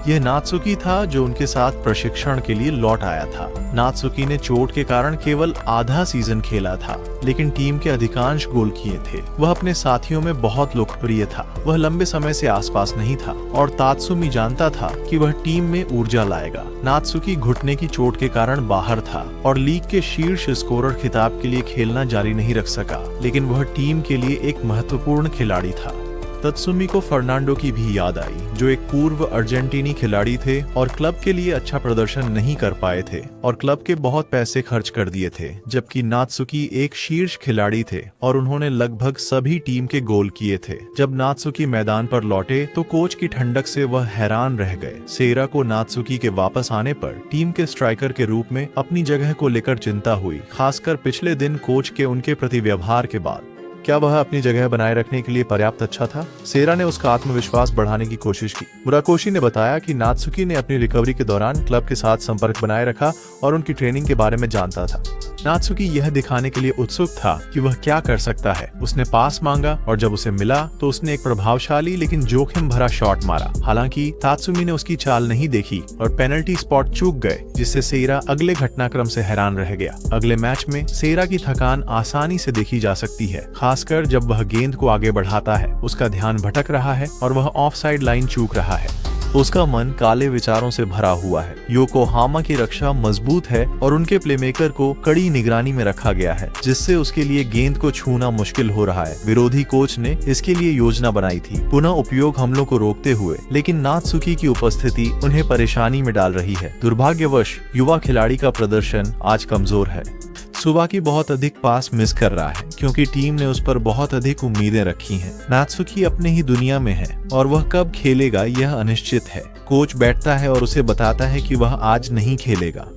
यह नात्सुकी था जो उनके साथ प्रशिक्षण के लिए लौट आया था। नात्सुकी ने चोट के कारण केवल आधा सीजन खेला था, लेकिन टीम के अधिकांश गोल किए थे। वह अपने साथियों में बहुत लोकप्रिय था। वह लंबे समय से आसपास नहीं था और तात्सुमी जानता था कि वह टीम में ऊर्जा लाएगा। नात्सुकी घुटने की चोट के कारण बाहर था और लीग के शीर्ष स्कोरर खिताब के लिए खेलना जारी नहीं रख सका, लेकिन वह टीम के लिए एक महत्वपूर्ण खिलाड़ी था। तात्सुमी को फर्नांडो की भी याद आई, जो एक पूर्व अर्जेंटीनी खिलाड़ी थे और क्लब के लिए अच्छा प्रदर्शन नहीं कर पाए थे और क्लब के बहुत पैसे खर्च कर दिए थे, जबकि नात्सुकी एक शीर्ष खिलाड़ी थे और उन्होंने लगभग सभी टीम के गोल किए थे। जब नात्सुकी मैदान पर लौटे तो कोच की ठंडक से वह हैरान रह गए। सेरा को नात्सुकी के वापस आने पर टीम के स्ट्राइकर के रूप में अपनी जगह को लेकर चिंता हुई, खासकर पिछले दिन कोच के उनके प्रति व्यवहार के बाद। क्या वह अपनी जगह बनाए रखने के लिए पर्याप्त अच्छा था? सेरा ने उसका आत्मविश्वास बढ़ाने की कोशिश की। मुराकोशी ने बताया कि नात्सुकी ने अपनी रिकवरी के दौरान क्लब के साथ संपर्क बनाए रखा और उनकी ट्रेनिंग के बारे में जानता था। नात्सुकी यह दिखाने के लिए उत्सुक था कि वह क्या कर सकता है। उसने पास मांगा और जब उसे मिला तो उसने एक प्रभावशाली लेकिन जोखिम भरा शॉट मारा। हालांकि तात्सुमी ने उसकी चाल नहीं देखी और पेनल्टी स्पॉट चूक गए, जिससे सेरा अगले घटनाक्रम से हैरान रह गया। अगले मैच में सेरा की थकान आसानी से देखी जा सकती है, खासकर जब वह गेंद को आगे बढ़ाता है। उसका ध्यान भटक रहा है और वह ऑफसाइड लाइन चूक रहा है। उसका मन काले विचारों से भरा हुआ है। योकोहामा की रक्षा मजबूत है और उनके प्लेमेकर को कड़ी निगरानी में रखा गया है, जिससे उसके लिए गेंद को छूना मुश्किल हो रहा है। विरोधी कोच ने इसके लिए योजना बनाई थी, पुनः उपयोग हमलों को रोकते हुए, लेकिन नात्सुकी की उपस्थिति उन्हें परेशानी में डाल रही है। दुर्भाग्यवश युवा खिलाड़ी का प्रदर्शन आज कमजोर है। सुबाकी बहुत अधिक पास मिस कर रहा है क्योंकि टीम ने उस पर बहुत अधिक उम्मीदें रखी हैं। नात्सुकी अपने ही दुनिया में है और वह कब खेलेगा यह अनिश्चित है। कोच बैठता है और उसे बताता है कि वह आज नहीं खेलेगा।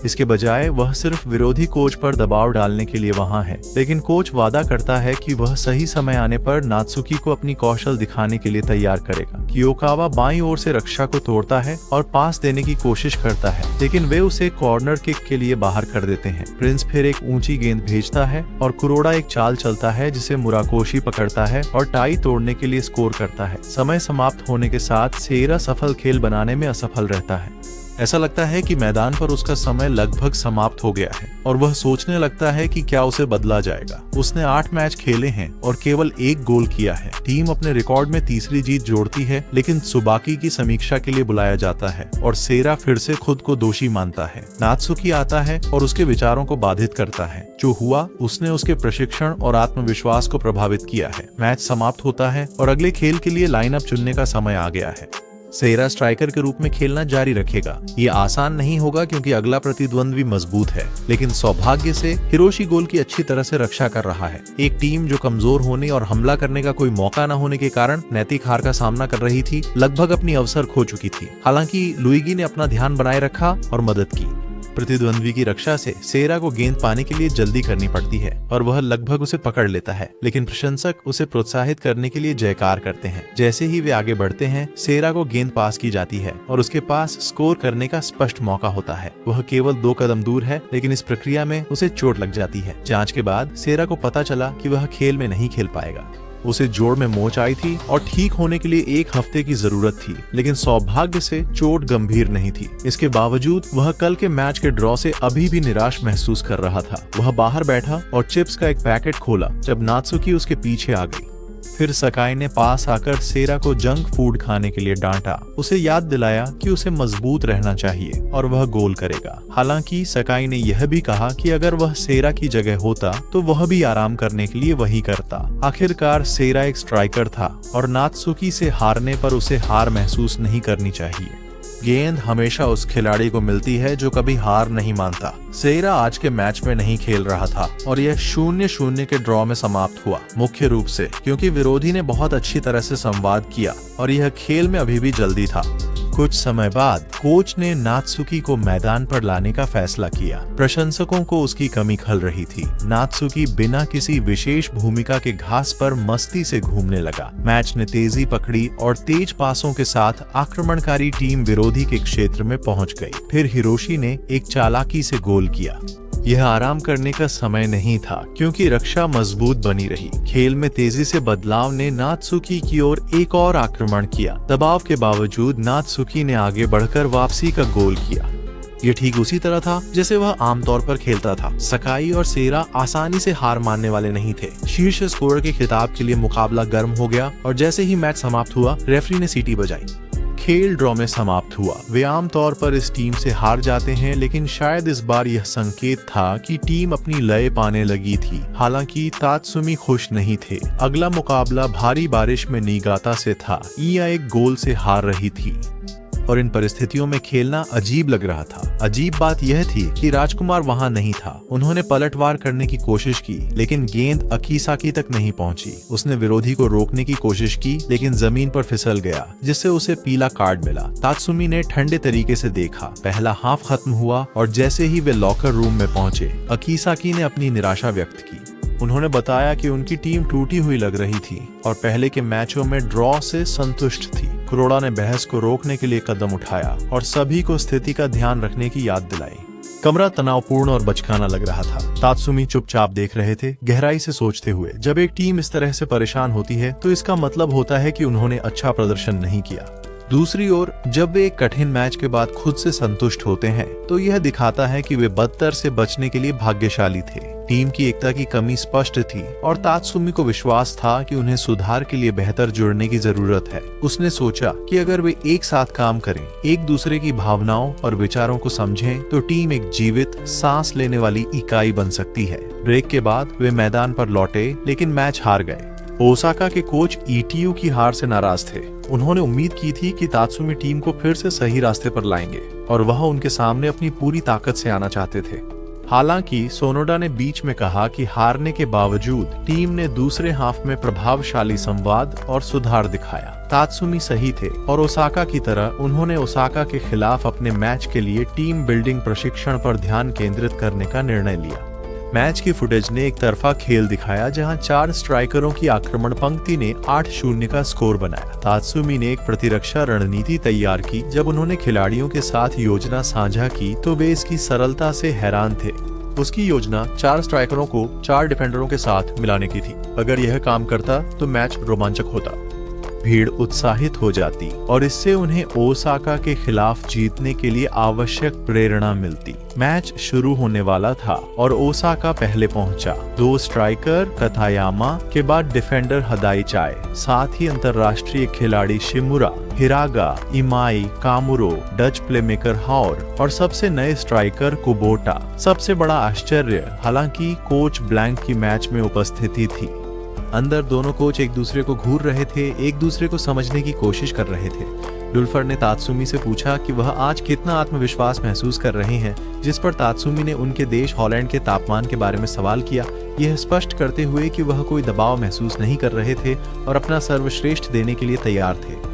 इसके बजाय वह सिर्फ विरोधी कोच पर दबाव डालने के लिए वहां है, लेकिन कोच वादा करता है कि वह सही समय आने पर नात्सुकी को अपनी कौशल दिखाने के लिए तैयार करेगा। कियोकावा बाईं ओर से रक्षा को तोड़ता है और पास देने की कोशिश करता है, लेकिन वे उसे कॉर्नर किक के लिए बाहर कर देते हैं। प्रिंस फिर एक ऊंची गेंद भेजता है और कुरोड़ा एक चाल चलता है जिसे मुराकोशी पकड़ता है और टाई तोड़ने के लिए स्कोर करता है। समय समाप्त होने के साथ सेरा सफल खेल बनाने में असफल रहता है। ऐसा लगता है कि मैदान पर उसका समय लगभग समाप्त हो गया है और वह सोचने लगता है कि क्या उसे बदला जाएगा। उसने 8 मैच खेले हैं और केवल 1 गोल किया है। टीम अपने रिकॉर्ड में तीसरी जीत जोड़ती है, लेकिन सुबाकी की समीक्षा के लिए बुलाया जाता है और सेरा फिर से खुद को दोषी मानता है। नात्सुकी आता है और उसके विचारों को बाधित करता है। जो हुआ उसने उसके प्रशिक्षण और आत्मविश्वास को प्रभावित किया है। मैच समाप्त होता है और अगले खेल के लिए लाइनअप चुनने का समय आ गया है। सेरा स्ट्राइकर के रूप में खेलना जारी रखेगा। ये आसान नहीं होगा क्योंकि अगला प्रतिद्वंद्वी मजबूत है, लेकिन सौभाग्य से हिरोशी गोल की अच्छी तरह से रक्षा कर रहा है। एक टीम जो कमजोर होने और हमला करने का कोई मौका न होने के कारण नैतिक हार का सामना कर रही थी, लगभग अपनी अवसर खो चुकी थी। हालांकि लुइगी ने अपना ध्यान बनाए रखा और मदद की। प्रतिद्वंद्वी की रक्षा से सेरा को गेंद पाने के लिए जल्दी करनी पड़ती है और वह लगभग उसे पकड़ लेता है, लेकिन प्रशंसक उसे प्रोत्साहित करने के लिए जयकार करते हैं। जैसे ही वे आगे बढ़ते हैं, सेरा को गेंद पास की जाती है और उसके पास स्कोर करने का स्पष्ट मौका होता है। वह केवल 2 कदम दूर है, लेकिन इस प्रक्रिया में उसे चोट लग जाती है। जांच के बाद सेरा को पता चला कि वह खेल में नहीं खेल पाएगा। उसे जोड़ में मोच आई थी और ठीक होने के लिए 1 हफ्ते की जरूरत थी, लेकिन सौभाग्य से चोट गंभीर नहीं थी। इसके बावजूद वह कल के मैच के ड्रॉ से अभी भी निराश महसूस कर रहा था। वह बाहर बैठा और चिप्स का एक पैकेट खोला जब नात्सुकी उसके पीछे आ गई। फिर सकाई ने पास आकर सेरा को जंक फूड खाने के लिए डांटा, उसे याद दिलाया कि उसे मजबूत रहना चाहिए और वह गोल करेगा। हालांकि सकाई ने यह भी कहा कि अगर वह सेरा की जगह होता तो वह भी आराम करने के लिए वही करता। आखिरकार सेरा एक स्ट्राइकर था और नात्सुकी से हारने पर उसे हार महसूस नहीं करनी चाहिए। गेंद हमेशा उस खिलाड़ी को मिलती है जो कभी हार नहीं मानता। सेरा आज के मैच में नहीं खेल रहा था और यह 0-0 के ड्रॉ में समाप्त हुआ, मुख्य रूप से क्योंकि विरोधी ने बहुत अच्छी तरह से संवाद किया और यह खेल में अभी भी जल्दी था। कुछ समय बाद कोच ने नात्सुकी को मैदान पर लाने का फैसला किया। प्रशंसकों को उसकी कमी खल रही थी। नात्सुकी बिना किसी विशेष भूमिका के घास पर मस्ती से घूमने लगा। मैच ने तेजी पकड़ी और तेज पासों के साथ आक्रमणकारी टीम विरोधी के क्षेत्र में पहुंच गई। फिर हिरोशी ने एक चालाकी से गोल किया। यह आराम करने का समय नहीं था क्योंकि रक्षा मजबूत बनी रही। खेल में तेजी से बदलाव ने नात्सुकी की ओर एक और आक्रमण किया। दबाव के बावजूद नात्सुकी ने आगे बढ़कर वापसी का गोल किया। ये ठीक उसी तरह था जैसे वह आमतौर पर खेलता था। सकाई और सेरा आसानी से हार मानने वाले नहीं थे। शीर्ष स्कोरर के खिताब के लिए मुकाबला गर्म हो गया और जैसे ही मैच समाप्त हुआ, रेफरी ने सीटी बजाई। खेल ड्रॉ में समाप्त हुआ। वे आमतौर पर इस टीम से हार जाते हैं, लेकिन शायद इस बार यह संकेत था कि टीम अपनी लय पाने लगी थी। हालांकि तात्सुमी खुश नहीं थे। अगला मुकाबला भारी बारिश में निगाता से था। ईया एक गोल से हार रही थी और इन परिस्थितियों में खेलना अजीब लग रहा था। अजीब बात यह थी कि राजकुमार वहां नहीं था। उन्होंने पलटवार करने की कोशिश की, लेकिन गेंद अकीसाकी तक नहीं पहुंची। उसने विरोधी को रोकने की कोशिश की, लेकिन जमीन पर फिसल गया, जिससे उसे पीला कार्ड मिला। तात्सुमी ने ठंडे तरीके से देखा। पहला हाफ खत्म हुआ और जैसे ही वे लॉकर रूम में पहुंचे, अकीसाकी ने अपनी निराशा व्यक्त की। उन्होंने बताया कि उनकी टीम टूटी हुई लग रही थी और पहले के मैचों में ड्रॉ से संतुष्ट थी। कुरोड़ा ने बहस को रोकने के लिए कदम उठाया और सभी को स्थिति का ध्यान रखने की याद दिलाई। कमरा तनावपूर्ण और बचकाना लग रहा था। तात्सुमी चुपचाप देख रहे थे, गहराई से सोचते हुए। जब एक टीम इस तरह से परेशान होती है तो इसका मतलब होता है कि उन्होंने अच्छा प्रदर्शन नहीं किया। दूसरी ओर जब वे एक कठिन मैच के बाद खुद से संतुष्ट होते हैं तो यह दिखाता है कि वे बदतर से बचने के लिए भाग्यशाली थे। टीम की एकता की कमी स्पष्ट थी और तात्सुमी को विश्वास था कि उन्हें सुधार के लिए बेहतर जुड़ने की जरूरत है। उसने सोचा कि अगर वे एक साथ काम करें, एक दूसरे की भावनाओं और विचारों को समझें, तो टीम एक जीवित, सांस लेने वाली इकाई बन सकती है। ब्रेक के बाद वे मैदान पर लौटे, लेकिन मैच हार गए। ओसाका के कोच ईटीयू की हार से नाराज थे। उन्होंने उम्मीद की थी कि तात्सुमी टीम को फिर से सही रास्ते पर लाएंगे और वह उनके सामने अपनी पूरी ताकत से आना चाहते थे। हालांकि सोनोडा ने बीच में कहा कि हारने के बावजूद टीम ने दूसरे हाफ में प्रभावशाली संवाद और सुधार दिखाया। तात्सुमी सही थे और ओसाका की तरह उन्होंने ओसाका के खिलाफ अपने मैच के लिए टीम बिल्डिंग प्रशिक्षण पर ध्यान केंद्रित करने का निर्णय लिया। मैच की फुटेज ने एक तरफा खेल दिखाया जहां 4 स्ट्राइकरों की आक्रमण पंक्ति ने 8-0 का स्कोर बनाया। तात्सुमी ने एक प्रतिरक्षा रणनीति तैयार की। जब उन्होंने खिलाड़ियों के साथ योजना साझा की तो वे इसकी सरलता से हैरान थे। उसकी योजना 4 स्ट्राइकरों को 4 डिफेंडरों के साथ मिलाने की थी। अगर यह काम करता तो मैच रोमांचक होता। भीड़ उत्साहित हो जाती और इससे उन्हें ओसाका के खिलाफ जीतने के लिए आवश्यक प्रेरणा मिलती। मैच शुरू होने वाला था और ओसाका पहले पहुंचा। 2 स्ट्राइकर कतायामा के बाद डिफेंडर हदाईचाई, साथ ही अंतर्राष्ट्रीय खिलाड़ी शिमुरा, हिरागा, इमाई, कामुरो, डच प्लेमेकर हाउर और सबसे नए स्ट्राइकर कुबोटा। सबसे बड़ा आश्चर्य, हालांकि कोच ब्लैंक की मैच में उपस्थिति थी। अंदर दोनों कोच एक दूसरे को घूर रहे थे, एक दूसरे को समझने की कोशिश कर रहे थे। डुल्फर ने तात्सुमी से पूछा कि वह आज कितना आत्मविश्वास महसूस कर रहे हैं, जिस पर तात्सुमी ने उनके देश हॉलैंड के तापमान के बारे में सवाल किया, यह स्पष्ट करते हुए कि वह कोई दबाव महसूस नहीं कर रहे थे और अपना सर्वश्रेष्ठ देने के लिए तैयार थे।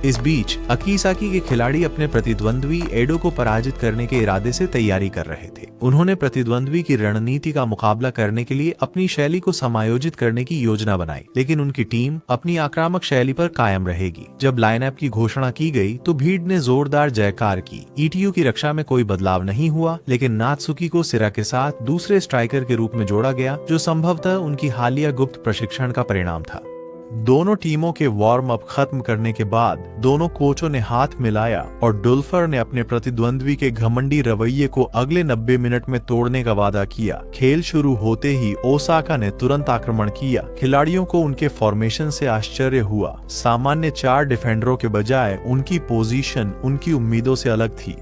इस बीच अकीसाकी के खिलाड़ी अपने प्रतिद्वंद्वी एडो को पराजित करने के इरादे से तैयारी कर रहे थे। उन्होंने प्रतिद्वंद्वी की रणनीति का मुकाबला करने के लिए अपनी शैली को समायोजित करने की योजना बनाई, लेकिन उनकी टीम अपनी आक्रामक शैली पर कायम रहेगी। जब लाइनअप की घोषणा की गई तो भीड़ ने जोरदार जयकार की। ईटीयू की रक्षा में कोई बदलाव नहीं हुआ, लेकिन नात्सुकी को सिरा के साथ दूसरे स्ट्राइकर के रूप में जोड़ा गया, जो संभवतः उनकी हालिया गुप्त प्रशिक्षण का परिणाम था। दोनों टीमों के वार्म अप खत्म करने के बाद दोनों कोचों ने हाथ मिलाया और डुल्फर ने अपने प्रतिद्वंद्वी के घमंडी रवैये को अगले 90 मिनट में तोड़ने का वादा किया। खेल शुरू होते ही ओसाका ने तुरंत आक्रमण किया। खिलाड़ियों को उनके फॉर्मेशन से आश्चर्य हुआ। सामान्य 4 डिफेंडरों के बजाय उनकी पोजीशन उनकी उम्मीदों से अलग थी।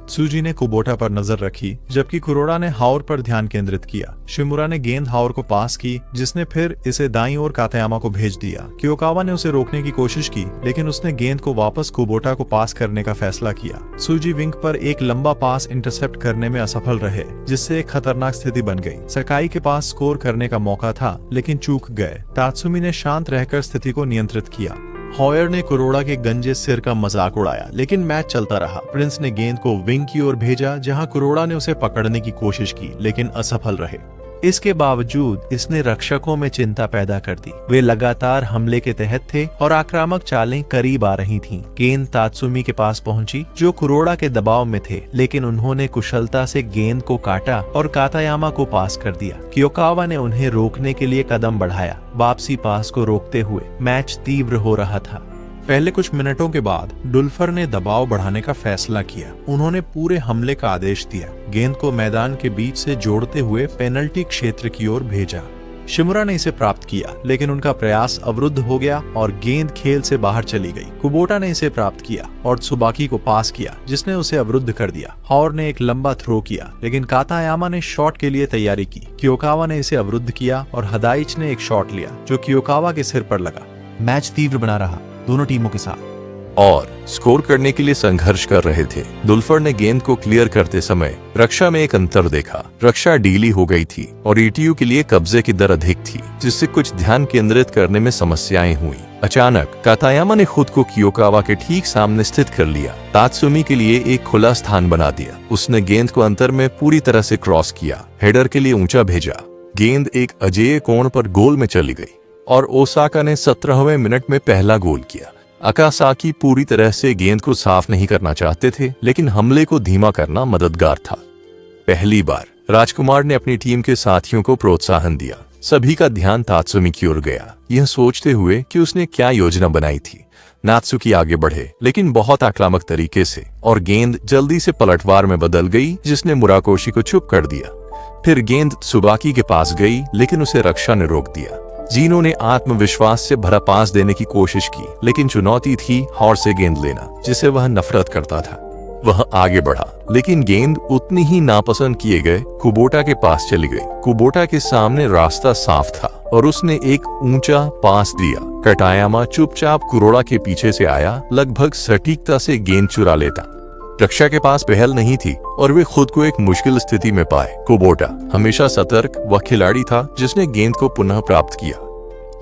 त्सुजी ने कुबोटा पर नजर रखी जबकि कुरोड़ा ने हाउर पर ध्यान केंद्रित किया। शिमुरा ने गेंद हाउर को पास की जिसने फिर इसे दाईं ओर कातायामा को भेज दिया। कियोकावा ने उसे रोकने की कोशिश की लेकिन उसने गेंद को वापस कुबोटा को पास करने का फैसला किया। त्सुजी विंग पर एक लंबा पास इंटरसेप्ट करने में असफल रहे जिससे एक खतरनाक स्थिति बन गई। सकाई के पास स्कोर करने का मौका था लेकिन चूक गए। तात्सुमी ने शांत रहकर स्थिति को नियंत्रित किया। हॉयर ने कुरोड़ा के गंजे सिर का मजाक उड़ाया लेकिन मैच चलता रहा। प्रिंस ने गेंद को विंग की ओर भेजा जहां कुरोड़ा ने उसे पकड़ने की कोशिश की लेकिन असफल रहे। इसके बावजूद इसने रक्षकों में चिंता पैदा कर दी। वे लगातार हमले के तहत थे और आक्रामक चालें करीब आ रही थीं। गेंद तात्सुमी के पास पहुंची जो कुरोड़ा के दबाव में थे लेकिन उन्होंने कुशलता से गेंद को काटा और कातायामा को पास कर दिया। कियोकावा ने उन्हें रोकने के लिए कदम बढ़ाया। वापसी पास को रोकते हुए मैच तीव्र हो रहा था। पहले कुछ मिनटों के बाद डुल्फर ने दबाव बढ़ाने का फैसला किया। उन्होंने पूरे हमले का आदेश दिया। गेंद को मैदान के बीच से जोड़ते हुए पेनल्टी क्षेत्र की ओर भेजा। शिमुरा ने इसे प्राप्त किया लेकिन उनका प्रयास अवरुद्ध हो गया और गेंद खेल से बाहर चली गई। कुबोटा ने इसे प्राप्त किया और त्सुबाकी को पास किया जिसने उसे अवरुद्ध कर दिया। हाउर ने एक लंबा थ्रो किया लेकिन कातायामा ने शॉट के लिए तैयारी की। कियोकावा ने इसे अवरुद्ध किया और हदाइच ने एक शॉट लिया जो कियोकावा के सिर पर लगा। मैच तीव्र बना रहा दोनों टीमों के साथ और स्कोर करने के लिए संघर्ष कर रहे थे। डुल्फर ने गेंद को क्लियर करते समय रक्षा में एक अंतर देखा। रक्षा ढीली हो गई थी और ईटीयू के लिए कब्जे की दर अधिक थी जिससे कुछ ध्यान केंद्रित करने में समस्याएं हुई। अचानक कातायामा ने खुद को कियोकावा के ठीक सामने स्थित कर लिया। तात्सुमी के लिए एक खुला स्थान बना दिया। उसने गेंद को अंतर में पूरी तरह से क्रॉस किया। हेडर के लिए ऊंचा भेजा। गेंद एक अजेय कोण पर गोल में चली गई और ओसाका ने 17वें मिनट में पहला गोल किया। अकासाकी पूरी तरह से गेंद को साफ नहीं करना चाहते थे लेकिन हमले को धीमा करना मददगार था। पहली बार राजकुमार ने अपनी टीम के साथियों को प्रोत्साहन दिया। सभी का ध्यान तात्सुमी की ओर गया, यह सोचते हुए कि उसने क्या योजना बनाई थी। नात्सुकी आगे बढ़े लेकिन बहुत आक्रामक तरीके से और गेंद जल्दी से पलटवार में बदल गई जिसने मुराकोशी को चुप कर दिया। फिर गेंद त्सुबाकी के पास गई लेकिन उसे रक्षा ने रोक दिया। जीनो ने आत्मविश्वास से भरा पास देने की कोशिश की लेकिन चुनौती थी हाउर से गेंद लेना जिसे वह नफरत करता था। वह आगे बढ़ा लेकिन गेंद उतनी ही नापसंद किए गए कुबोटा के पास चली गई। कुबोटा के सामने रास्ता साफ था और उसने एक ऊंचा पास दिया। कातायामा चुपचाप कुरोड़ा के पीछे से आया, लगभग सटीकता से गेंद चुरा लेता। रक्षा के पास पहल नहीं थी और वे खुद को एक मुश्किल स्थिति में पाए। कुबोटा हमेशा सतर्क व खिलाड़ी था जिसने गेंद को पुनः प्राप्त किया।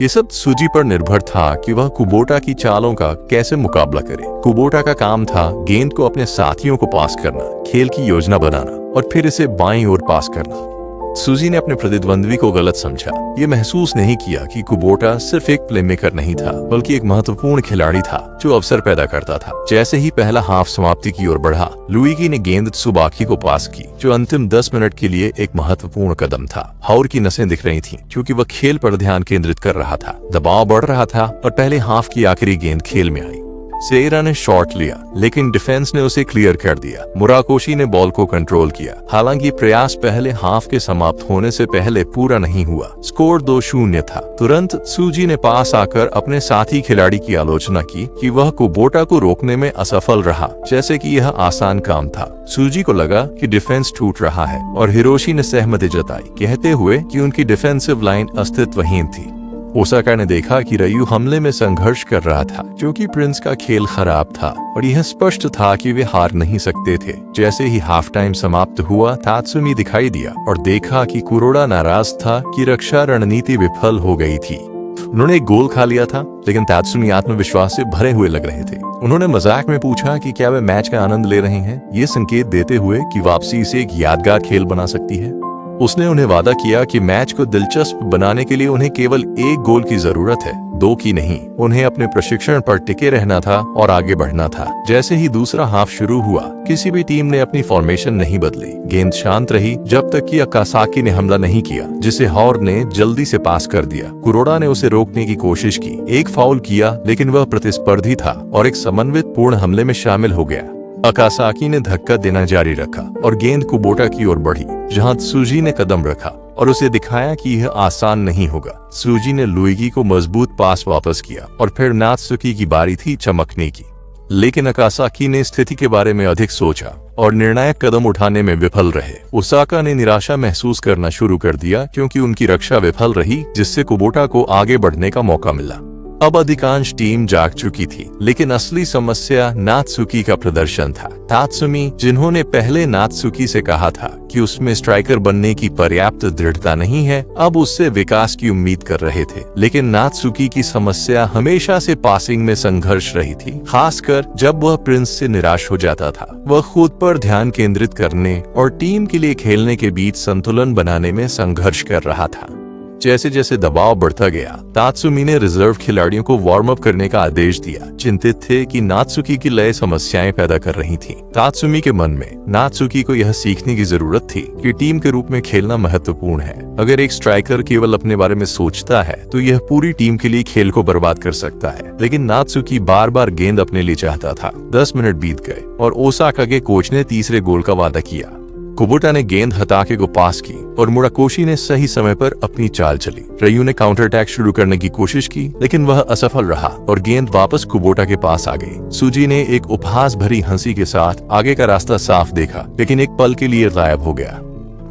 ये सब त्सुजी पर निर्भर था कि वह कुबोटा की चालों का कैसे मुकाबला करे। कुबोटा का काम था गेंद को अपने साथियों को पास करना, खेल की योजना बनाना और फिर इसे बाईं ओर पास करना। त्सुजी ने अपने प्रतिद्वंद्वी को गलत समझा। ये महसूस नहीं किया कि कुबोटा सिर्फ एक प्लेमेकर नहीं था बल्कि एक महत्वपूर्ण खिलाड़ी था जो अवसर पैदा करता था। जैसे ही पहला हाफ समाप्ति की ओर बढ़ा, लुइगी ने गेंद त्सुबाकी को पास की जो अंतिम 10 मिनट के लिए एक महत्वपूर्ण कदम था। हाउर की नसें दिख रही थीं क्योंकि वह खेल पर ध्यान केंद्रित कर रहा था। दबाव बढ़ रहा था और पहले हाफ की आखिरी गेंद खेल में आई। सेरा ने शॉट लिया लेकिन डिफेंस ने उसे क्लियर कर दिया। मुराकोशी ने बॉल को कंट्रोल किया। हालांकि प्रयास पहले हाफ के समाप्त होने से पहले पूरा नहीं हुआ। स्कोर 2-0 था। तुरंत त्सुजी ने पास आकर अपने साथी खिलाड़ी की आलोचना की कि वह कुबोटा को रोकने में असफल रहा, जैसे कि यह आसान काम था। त्सुजी को लगा कि डिफेंस टूट रहा है और हिरोशी ने सहमति जताई, कहते हुए कि उनकी डिफेंसिव लाइन अस्तित्वहीन थी। ओसाका ने देखा कि रयू हमले में संघर्ष कर रहा था क्योंकि प्रिंस का खेल खराब था और यह स्पष्ट था कि वे हार नहीं सकते थे। जैसे ही हाफ टाइम समाप्त हुआ, तात्सुमी दिखाई दिया और देखा कि कुरोड़ा नाराज था कि रक्षा रणनीति विफल हो गई थी। उन्होंने एक गोल खा लिया था लेकिन तात्सुमी आत्मविश्वास से भरे हुए लग रहे थे। उन्होंने मजाक में पूछा कि क्या वे मैच का आनंद ले रहे हैं, ये संकेत देते हुए कि वापसी से एक यादगार खेल बना सकती है। उसने उन्हें वादा किया कि मैच को दिलचस्प बनाने के लिए उन्हें केवल एक गोल की जरूरत है। दो की नहीं, उन्हें अपने प्रशिक्षण पर टिके रहना था और आगे बढ़ना था। जैसे ही दूसरा हाफ शुरू हुआ, किसी भी टीम ने अपनी फॉर्मेशन नहीं बदली। गेंद शांत रही जब तक कि अकासाकी ने हमला नहीं किया, जिसे हॉर ने जल्दी से पास कर दिया। कुरोड़ा ने उसे रोकने की कोशिश की, एक फाउल किया, लेकिन वह प्रतिस्पर्धी था और एक समन्वित पूर्ण हमले में शामिल हो गया। अकासाकी ने धक्का देना जारी रखा और गेंद कुबोटा की ओर बढ़ी, जहां त्सुजी ने कदम रखा और उसे दिखाया कि यह आसान नहीं होगा। त्सुजी ने लुइगी को मजबूत पास वापस किया और फिर नात्सुकी की बारी थी चमकने की। लेकिन अकासाकी ने स्थिति के बारे में अधिक सोचा और निर्णायक कदम उठाने में विफल रहे। ओसाका ने निराशा महसूस करना शुरू कर दिया क्योंकि उनकी रक्षा विफल रही, जिससे कुबोटा को आगे बढ़ने का मौका मिला। अब अधिकांश टीम जाग चुकी थी, लेकिन असली समस्या नात्सुकी का प्रदर्शन था। तात्सुमी, जिन्होंने पहले नात्सुकी से कहा था कि उसमें स्ट्राइकर बनने की पर्याप्त दृढ़ता नहीं है, अब उससे विकास की उम्मीद कर रहे थे। लेकिन नात्सुकी की समस्या हमेशा से पासिंग में संघर्ष रही थी, खासकर जब वह प्रिंस से निराश हो जाता था। वह खुद पर ध्यान केंद्रित करने और टीम के लिए खेलने के बीच संतुलन बनाने में संघर्ष कर रहा था। जैसे जैसे दबाव बढ़ता गया, तात्सुमी ने रिजर्व खिलाड़ियों को वार्म अप करने का आदेश दिया, चिंतित थे कि नात्सुकी की लय समस्याएं पैदा कर रही थीं। तात्सुमी के मन में नात्सुकी को यह सीखने की जरूरत थी कि टीम के रूप में खेलना महत्वपूर्ण है। अगर एक स्ट्राइकर केवल अपने बारे में सोचता है तो यह पूरी टीम के लिए खेल को बर्बाद कर सकता है। लेकिन नात्सुकी बार बार गेंद अपने लिए चाहता था। 10 मिनट बीत गए और ओसाका के कोच ने तीसरे गोल का वादा किया। कुबोटा ने गेंद हताके को पास की और मुराकोशी ने सही समय पर अपनी चाल चली। रयू ने काउंटर अटैक शुरू करने की कोशिश की, लेकिन वह असफल रहा और गेंद वापस कुबोटा के पास आ गई। सूजी ने एक उपहास भरी हंसी के साथ आगे का रास्ता साफ देखा, लेकिन एक पल के लिए गायब हो गया।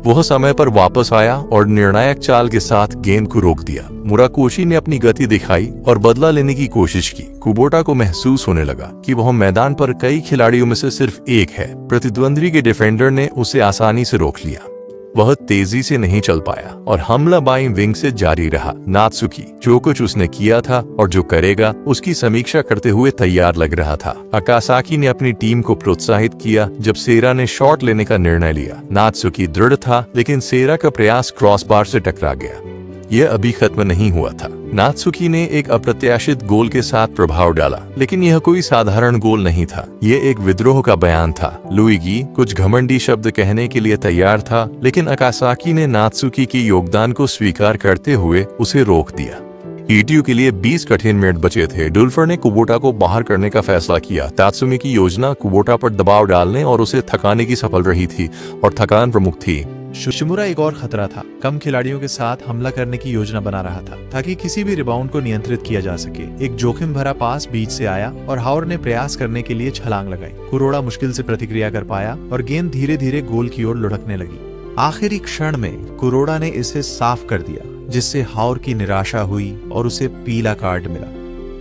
वह समय पर वापस आया और निर्णायक चाल के साथ गेंद को रोक दिया। मुराकोशी ने अपनी गति दिखाई और बदला लेने की कोशिश की। कुबोटा को महसूस होने लगा कि वह मैदान पर कई खिलाड़ियों में से सिर्फ एक है। प्रतिद्वंद्वी के डिफेंडर ने उसे आसानी से रोक लिया। वह तेजी से नहीं चल पाया और हमला बाईं विंग से जारी रहा। नात्सुकी जो कुछ उसने किया था और जो करेगा उसकी समीक्षा करते हुए तैयार लग रहा था। अकासाकी ने अपनी टीम को प्रोत्साहित किया जब सेरा ने शॉट लेने का निर्णय लिया। नात्सुकी दृढ़ था, लेकिन सेरा का प्रयास क्रॉसबार से टकरा गया। यह अभी खत्म नहीं हुआ था। नात्सुकी ने एक अप्रत्याशित गोल के साथ प्रभाव डाला, लेकिन यह कोई साधारण गोल नहीं था। यह एक विद्रोह का बयान था। लुइगी कुछ घमंडी शब्द कहने के लिए तैयार था, लेकिन अकासाकी ने नात्सुकी के योगदान को स्वीकार करते हुए उसे रोक दिया। ईटीयू के लिए 20 कठिन मिनट बचे थे। डुल्फर ने कुबोटा को बाहर करने का फैसला किया। तात्सुमी की योजना कुबोटा पर दबाव डालने और उसे थकाने की सफल रही थी और थकान प्रमुख थी। शिमुरा एक और खतरा था। कम खिलाड़ियों के साथ हमला करने की योजना बना रहा था ताकि किसी भी रिबाउंड को नियंत्रित किया जा सके। एक जोखिम भरा पास बीच से आया और हावर ने प्रयास करने के लिए छलांग लगाई। कुरोड़ा मुश्किल से प्रतिक्रिया कर पाया और गेंद धीरे धीरे गोल की ओर लुढ़कने लगी। आखिरी क्षण में कुरोड़ा ने इसे साफ कर दिया, जिससे हावर की निराशा हुई और उसे पीला कार्ड मिला।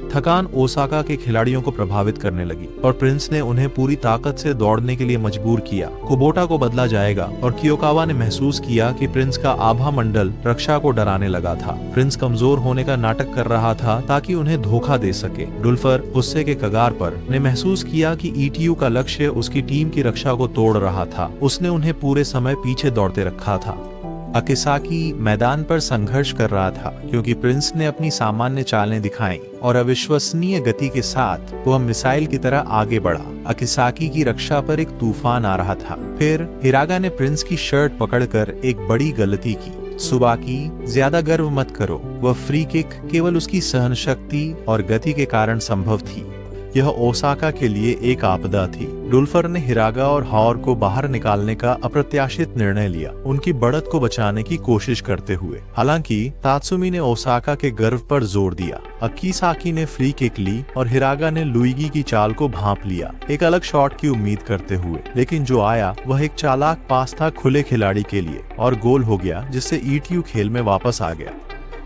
थकान ओसाका के खिलाड़ियों को प्रभावित करने लगी और प्रिंस ने उन्हें पूरी ताकत से दौड़ने के लिए मजबूर किया। कुबोटा को बदला जाएगा और कियोकावा ने महसूस किया कि प्रिंस का आभा मंडल रक्षा को डराने लगा था। प्रिंस कमजोर होने का नाटक कर रहा था ताकि उन्हें धोखा दे सके। डुल्फर गुस्से के कगार पर ने महसूस किया कि ईटीयू का लक्ष्य उसकी टीम की रक्षा को तोड़ रहा था। उसने उन्हें पूरे समय पीछे दौड़ते रखा था। अकासाकी मैदान पर संघर्ष कर रहा था क्योंकि प्रिंस ने अपनी सामान्य चालें दिखाई और अविश्वसनीय गति के साथ वह मिसाइल की तरह आगे बढ़ा। अकासाकी की रक्षा पर एक तूफान आ रहा था। फिर हिरागा ने प्रिंस की शर्ट पकड़कर एक बड़ी गलती की। सुबाकी, ज्यादा गर्व मत करो। वह फ्री किक केवल उसकी सहनशक्ति और गति के कारण संभव थी। यह ओसाका के लिए एक आपदा थी। डुल्फर ने हिरागा और हावर को बाहर निकालने का अप्रत्याशित निर्णय लिया, उनकी बढ़त को बचाने की कोशिश करते हुए। हालांकि तात्सुमी ने ओसाका के गर्व पर जोर दिया। अकीसाकी ने फ्री किक ली और हिरागा ने लुइगी की चाल को भांप लिया, एक अलग शॉट की उम्मीद करते हुए। लेकिन जो आया वह एक चालाक पास था खुले खिलाड़ी के लिए और गोल हो गया, जिससे ईटीयू खेल में वापस आ गया।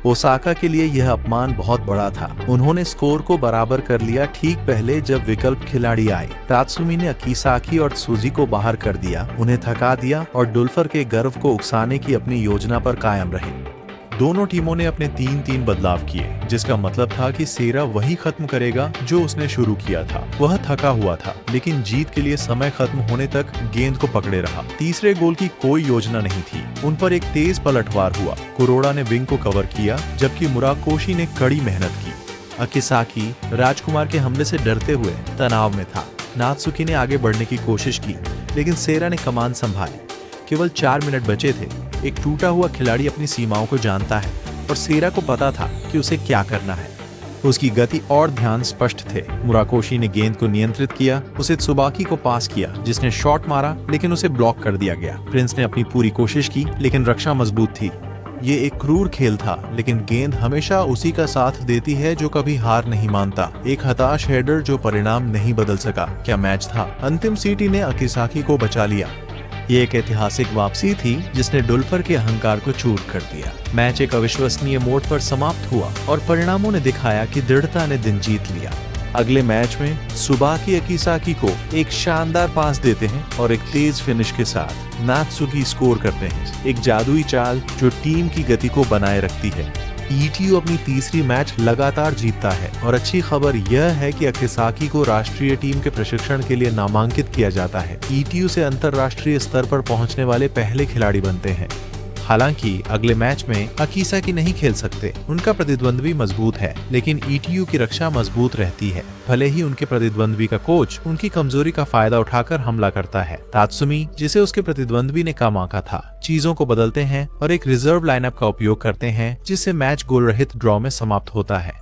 ओसाका के लिए यह अपमान बहुत बड़ा था। उन्होंने स्कोर को बराबर कर लिया ठीक पहले जब विकल्प खिलाड़ी आए। तात्सुमी ने अकीसाकी और त्सुजी को बाहर कर दिया, उन्हें थका दिया और डुल्फर के गर्व को उकसाने की अपनी योजना पर कायम रहे। दोनों टीमों ने अपने 3-3 बदलाव किए, जिसका मतलब था कि सेरा वही खत्म करेगा जो उसने शुरू किया था। वह थका हुआ था, लेकिन जीत के लिए समय खत्म होने तक गेंद को पकड़े रहा। तीसरे गोल की कोई योजना नहीं थी। उन पर एक तेज पलटवार हुआ। कुरोड़ा ने विंग को कवर किया, जबकि मुराकोशी ने कड़ी मेहनत की। अकिसाकी राजकुमार के हमले से डरते हुए तनाव में था। नात्सुकी ने आगे बढ़ने की कोशिश की, लेकिन सेरा ने कमान संभाली। केवल 4 मिनट बचे थे। एक टूटा हुआ खिलाड़ी अपनी सीमाओं को जानता है और सेरा को पता था कि उसे क्या करना है। उसकी गति और ध्यान स्पष्ट थे। मुराकोशी ने गेंद को नियंत्रित किया, उसे त्सुबाकी को पास किया जिसने शॉट मारा, लेकिन उसे ब्लॉक कर दिया गया। प्रिंस ने अपनी पूरी कोशिश की, लेकिन रक्षा मजबूत थी। ये एक क्रूर खेल था, लेकिन गेंद हमेशा उसी का साथ देती है जो कभी हार नहीं मानता। एक हताश हेडर जो परिणाम नहीं बदल सका। क्या मैच था। अंतिम सीटी ने अकिसाकी को बचा लिया। ये एक ऐतिहासिक वापसी थी जिसने डुल्फर के अहंकार को चूर कर दिया। मैच एक अविश्वसनीय मोड़ पर समाप्त हुआ और परिणामों ने दिखाया कि दृढ़ता ने दिन जीत लिया। अगले मैच में त्सुबाकी अकिसाकी को एक शानदार पास देते हैं और एक तेज फिनिश के साथ नात्सुकी स्कोर करते हैं। एक जादुई चाल जो टीम की गति को बनाए रखती है। ईटीयू अपनी तीसरी मैच लगातार जीतता है और अच्छी खबर यह है कि अकिसाकी को राष्ट्रीय टीम के प्रशिक्षण के लिए नामांकित किया जाता है। ईटीयू से अंतर्राष्ट्रीय स्तर पर पहुंचने वाले पहले खिलाड़ी बनते हैं। हालांकि अगले मैच में अकिसाकी नहीं खेल सकते। उनका प्रतिद्वंद्वी मजबूत है, लेकिन ईटीयू की रक्षा मजबूत रहती है। भले ही उनके प्रतिद्वंद्वी का कोच उनकी कमजोरी का फायदा उठाकर हमला करता है। तात्सुमी, जिसे उसके प्रतिद्वंद्वी ने कम आंका था, चीजों को बदलते हैं और एक रिजर्व लाइनअप का उपयोग करते हैं, जिससे मैच गोल रहित ड्रॉ में समाप्त होता है।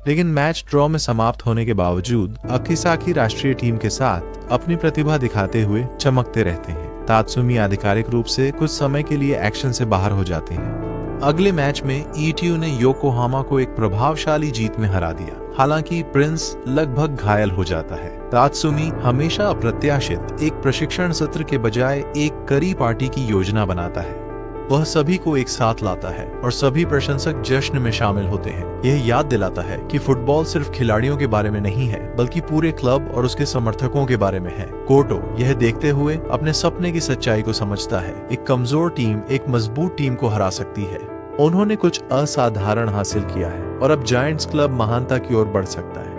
लेकिन मैच ड्रॉ में समाप्त होने के बावजूद अकिसाकी राष्ट्रीय टीम के साथ अपनी प्रतिभा दिखाते हुए चमकते रहते हैं। तात्सुमी आधिकारिक रूप से कुछ समय के लिए एक्शन से बाहर हो जाते हैं। अगले मैच में ईटीयू ने योकोहामा को एक प्रभावशाली जीत में हरा दिया। हालांकि प्रिंस लगभग घायल हो जाता है। तात्सुमी हमेशा अप्रत्याशित एक प्रशिक्षण सत्र के बजाय एक करी पार्टी की योजना बनाता है। वह सभी को एक साथ लाता है और सभी प्रशंसक जश्न में शामिल होते हैं। यह याद दिलाता है कि फुटबॉल सिर्फ खिलाड़ियों के बारे में नहीं है, बल्कि पूरे क्लब और उसके समर्थकों के बारे में है। कोटो यह देखते हुए अपने सपने की सच्चाई को समझता है। एक कमजोर टीम एक मजबूत टीम को हरा सकती है। उन्होंने कुछ असाधारण हासिल किया है और अब जायंट्स क्लब महानता की ओर बढ़ सकता है।